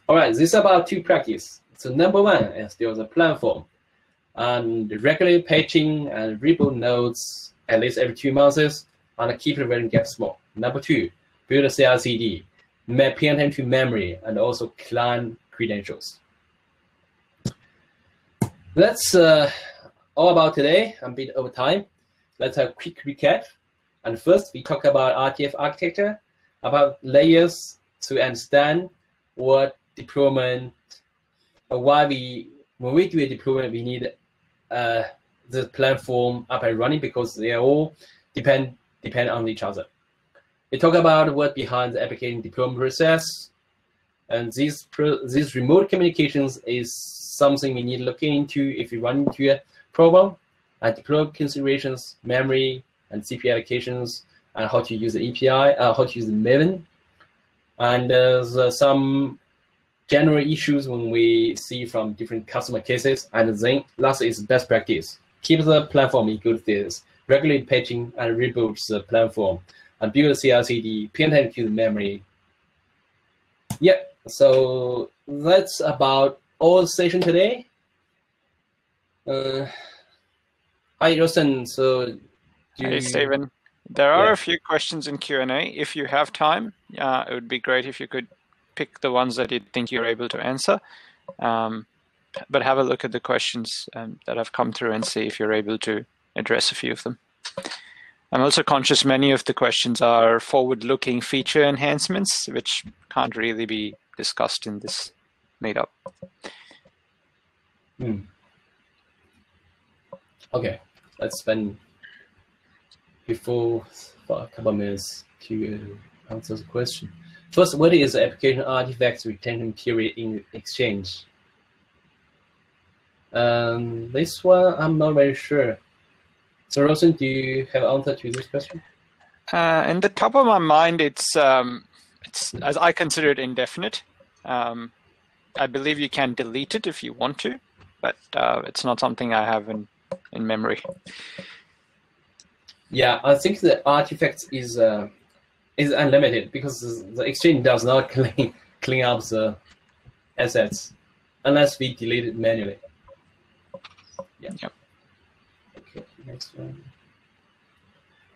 All right, this is about two practice. So number one is still the platform. And regularly patching and reboot nodes at least every 2 months and keep the version gap small. Number two, build a CRCD, pay attention to memory and also client credentials. That's all about today. I'm a bit over time. Let's have a quick recap. And first, we talk about Rtf architecture, about layers to understand what deployment, why when we do a deployment, we need the platform up and running because they all depend on each other. We talk about what behind the application deployment process, and these remote communications is something we need to look into if you run into a problem. And deployment considerations, memory and CPU allocations, and how to use the API, how to use the Maven, and there's some general issues when we see from different customer cases. And then last is best practice. Keep the platform in good status, regularly patching and reboot the platform, and build a CRCD, pay attention to the memory. Yeah, so that's about all the session today. Hi, Rosen. So, hey, Stephen. There are a few questions in Q&A. If you have time, it would be great if you could pick the ones that you think you're able to answer. But have a look at the questions that have come through and see if you're able to address a few of them. I'm also conscious many of the questions are forward-looking feature enhancements, which can't really be discussed in this meetup. Okay, let's spend before a couple of minutes to answer the question. First, what is the application artifacts retention period in Exchange? This one, I'm not very sure. So, Rosen, do you have an answer to this question? In the top of my mind, it's as I consider it indefinite. I believe you can delete it if you want to, but it's not something I have in memory. Yeah, I think the artifacts is unlimited because the Exchange does not clean up the assets unless we delete it manually. Yeah. Yep. Okay, next one.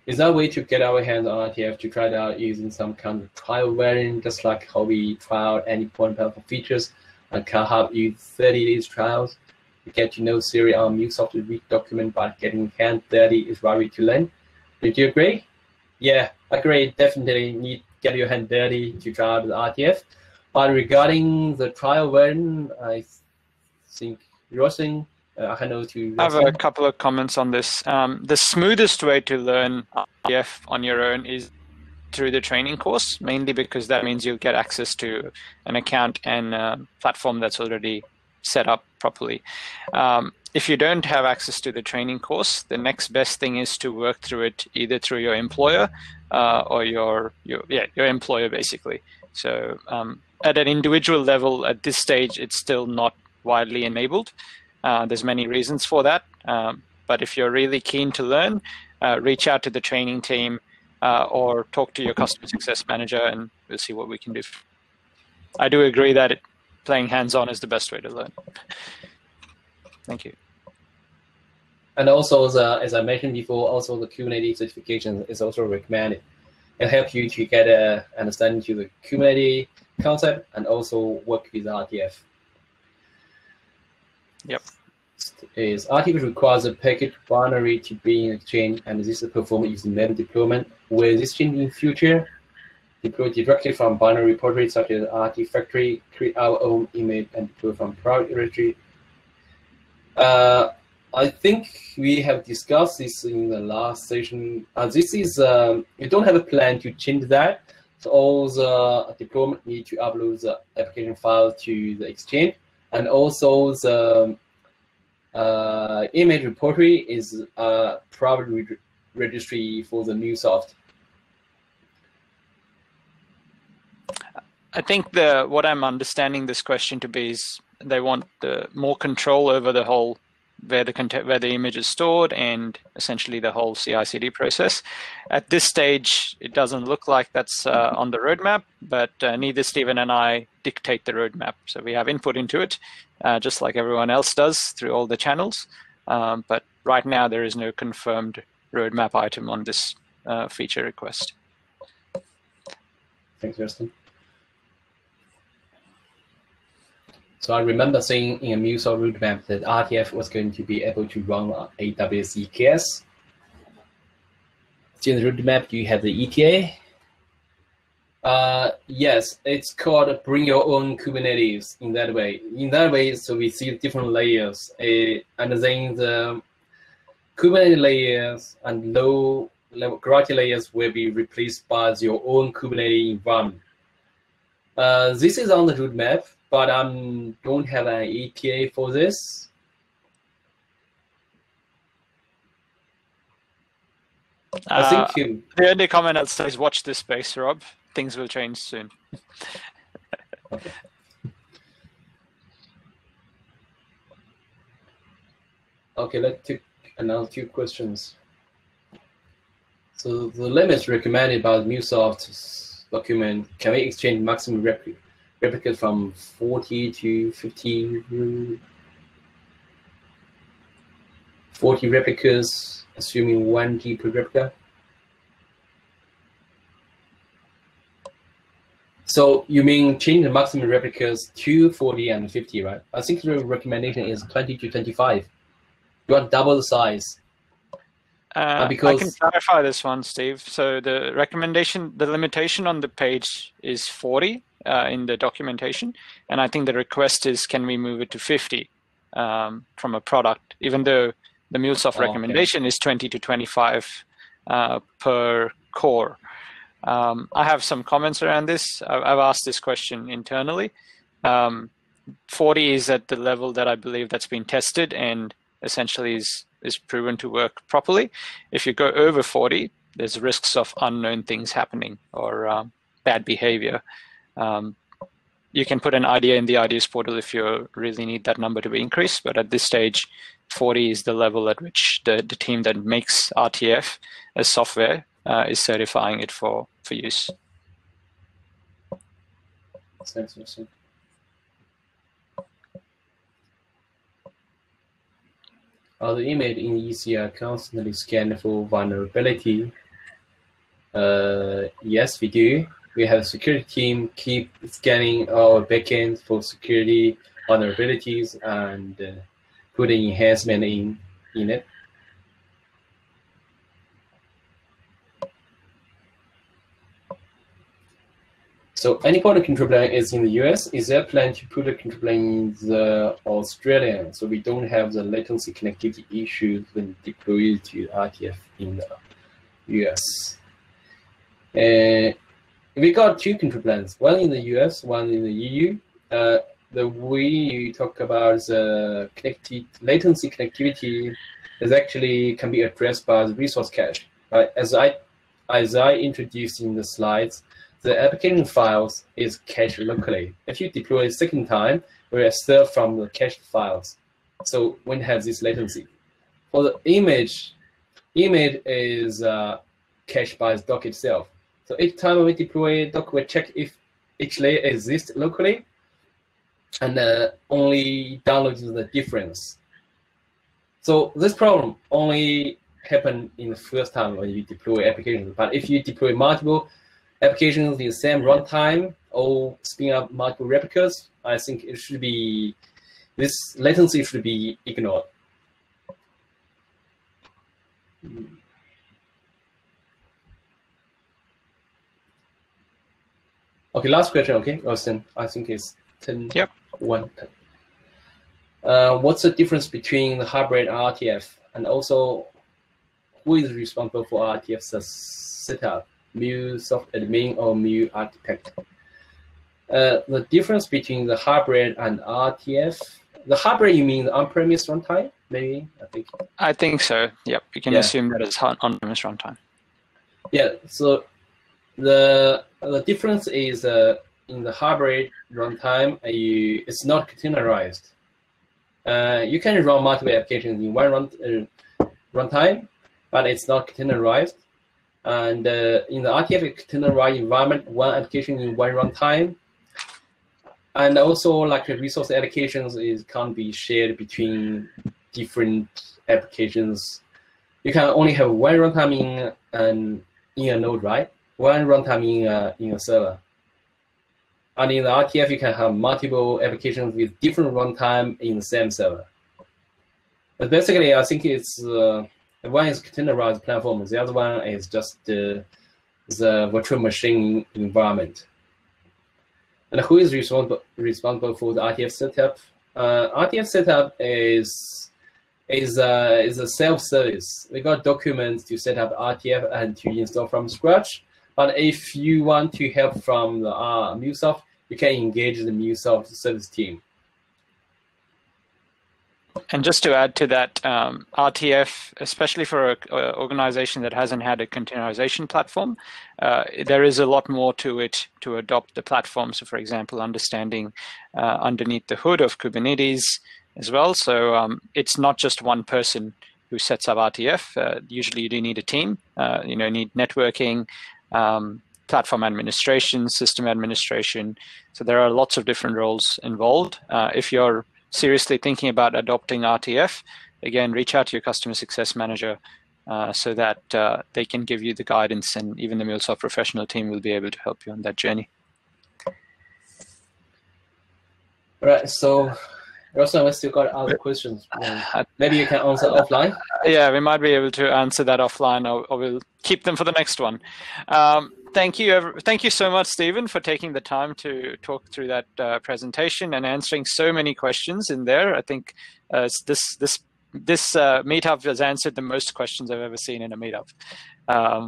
Is there a way to get our hands on Rtf to try it out using some kind of trial variant, just like how we try out any point for features and can have you 30 days trials? You get to know theory on MuleSoft week document, but getting hand 30 is right way to learn. Did you agree? Yeah, agree. Definitely need get your hand dirty to try out the Rtf. But regarding the trial version, I think Rosen hand over to I have Rustin. a couple of comments on this. The smoothest way to learn RTF on your own is through the training course, mainly because that means you'll get access to an account and a platform that's already set up properly. If you don't have access to the training course, the next best thing is to work through it either through your employer or your employer, basically. So at an individual level, at this stage, it's still not widely enabled. There's many reasons for that. But if you're really keen to learn, reach out to the training team or talk to your customer success manager, and we'll see what we can do. I do agree that playing hands-on is the best way to learn. Thank you. And also, as I mentioned before, also the Kubernetes certification is also recommended. It helps you to get an understanding to the Kubernetes concept and also work with RTF. Yep. RTF requires a package binary to be in Exchange, and this is performed using meta deployment. Will this change in future? Deploy directly from binary repositories such as RT Factory, create our own image, and deploy from private directory. I think we have discussed this in the last session. This is we don't have a plan to change that. So all the deployment need to upload the application file to the Exchange, and also the image repository is a private registry for the MuleSoft. I think what I'm understanding this question to be is they want more control over the whole where the image is stored and essentially the whole CI/CD process. At this stage, it doesn't look like that's on the roadmap, but neither Stephen and I dictate the roadmap. So we have input into it, just like everyone else does through all the channels. But right now, there is no confirmed roadmap item on this feature request. Thanks, Justin. So I remember saying in a MuleSoft roadmap that RTF was going to be able to run on AWS EKS. In the roadmap, you have the ETA. Yes, it's called bring your own Kubernetes in that way. So we see different layers. And then the Kubernetes layers and low-level Crcd layers will be replaced by your own Kubernetes environment. This is on the roadmap, but I don't have an ETA for this. I think the only comment I'll say is watch this space, Rob. Things will change soon. Okay. Okay, let's take another 2 questions. So the limits recommended by the MuleSoft document, can we exchange maximum replicas from 40 to 50? 40 replicas, assuming 1 G per replica. So you mean change the maximum replicas to 40 and 50, right? I think the recommendation is 20 to 25. You want double the size. Because I can clarify this one, Steve. So the limitation on the page is 40 in the documentation, and I think the request is, can we move it to 50 from a product, even though the MuleSoft recommendation is 20 to 25 per core. I have some comments around this. I've asked this question internally. 40 is at the level that I believe that's been tested and essentially is proven to work properly. If you go over 40, there's risks of unknown things happening or bad behavior. You can put an idea in the ideas portal if you really need that number to be increased, but at this stage, 40 is the level at which the team that makes RTF as software is certifying it for use. Thanks, Wilson. The image in ECR constantly scan for vulnerability. Yes, we do. We have a security team keep scanning our backend for security vulnerabilities and putting enhancement in it. So any point of control plane is in the US. Is there a plan to put a control plane in the Australian, so we don't have the latency connectivity issues when deployed to RTF in the US? We got two control planes, one in the US, one in the EU. The way you talk about the latency connectivity is actually can be addressed by the resource cache. Right? As I introduced in the slides, the application files is cached locally. If you deploy a second time, we will serve from the cached files. So when it has this latency. For the image is cached by the dock itself. So each time we deploy, dock will check if each layer exists locally, and only downloads the difference. So this problem only happens in the first time when you deploy applications. But if you deploy multiple applications in the same runtime or spin up multiple replicas, I think it should be, this latency should be ignored. Okay, last question, okay, Austin. I think it's 10. Yep. 1. What's the difference between the hybrid and RTF? And also, who is responsible for RTF's setup? MuleSoft admin or Mule architect? The difference between the hybrid and RTF, the hybrid, you mean the on-premise runtime, maybe? I think so. Yep, you can assume that it's on-premise runtime. Yeah. So the difference is in the hybrid runtime, it's not containerized. You can run multiple applications in one runtime, but it's not containerized. And in the RTF containerized environment, one application in one runtime. And also, like resource allocations can't be shared between different applications. You can only have one runtime in a node, right? One runtime in a server. And in the RTF, you can have multiple applications with different runtime in the same server. But basically, I think it's one is containerized platform. The other one is just the virtual machine environment. And who is responsible for the RTF setup? RTF setup is a self-service. We got documents to set up RTF and to install from scratch. But if you want to help from the MuleSoft, you can engage the MuleSoft service team. And just to add to that, RTF, especially for an organization that hasn't had a containerization platform, there is a lot more to it to adopt the platform. So for example, understanding underneath the hood of Kubernetes as well. So it's not just one person who sets up RTF. Usually you do need a team, need networking, platform administration, system administration. So there are lots of different roles involved. If you're seriously thinking about adopting RTF, again, reach out to your customer success manager so that they can give you the guidance, and even the MuleSoft professional team will be able to help you on that journey. All right, so Russell, we still got other questions. Maybe you can answer offline. Yeah, we might be able to answer that offline, or we'll keep them for the next one. Thank you so much, Stephen, for taking the time to talk through that presentation and answering so many questions in there. I think this meetup has answered the most questions I've ever seen in a meetup.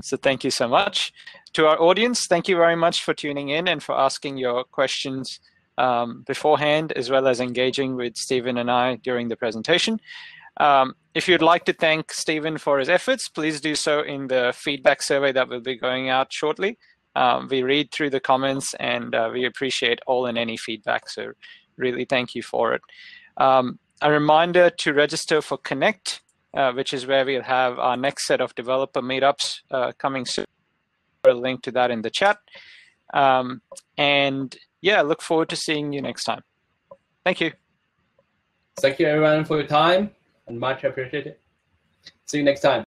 So thank you so much. To our audience, thank you very much for tuning in and for asking your questions beforehand, as well as engaging with Stephen and I during the presentation. If you'd like to thank Stephen for his efforts, please do so in the feedback survey that will be going out shortly. We read through the comments, and we appreciate all and any feedback, so really thank you for it. A reminder to register for Connect, which is where we'll have our next set of developer meetups coming soon. I'll link to that in the chat. And yeah, look forward to seeing you next time. Thank you. Thank you, everyone, for your time, and much appreciated. See you next time.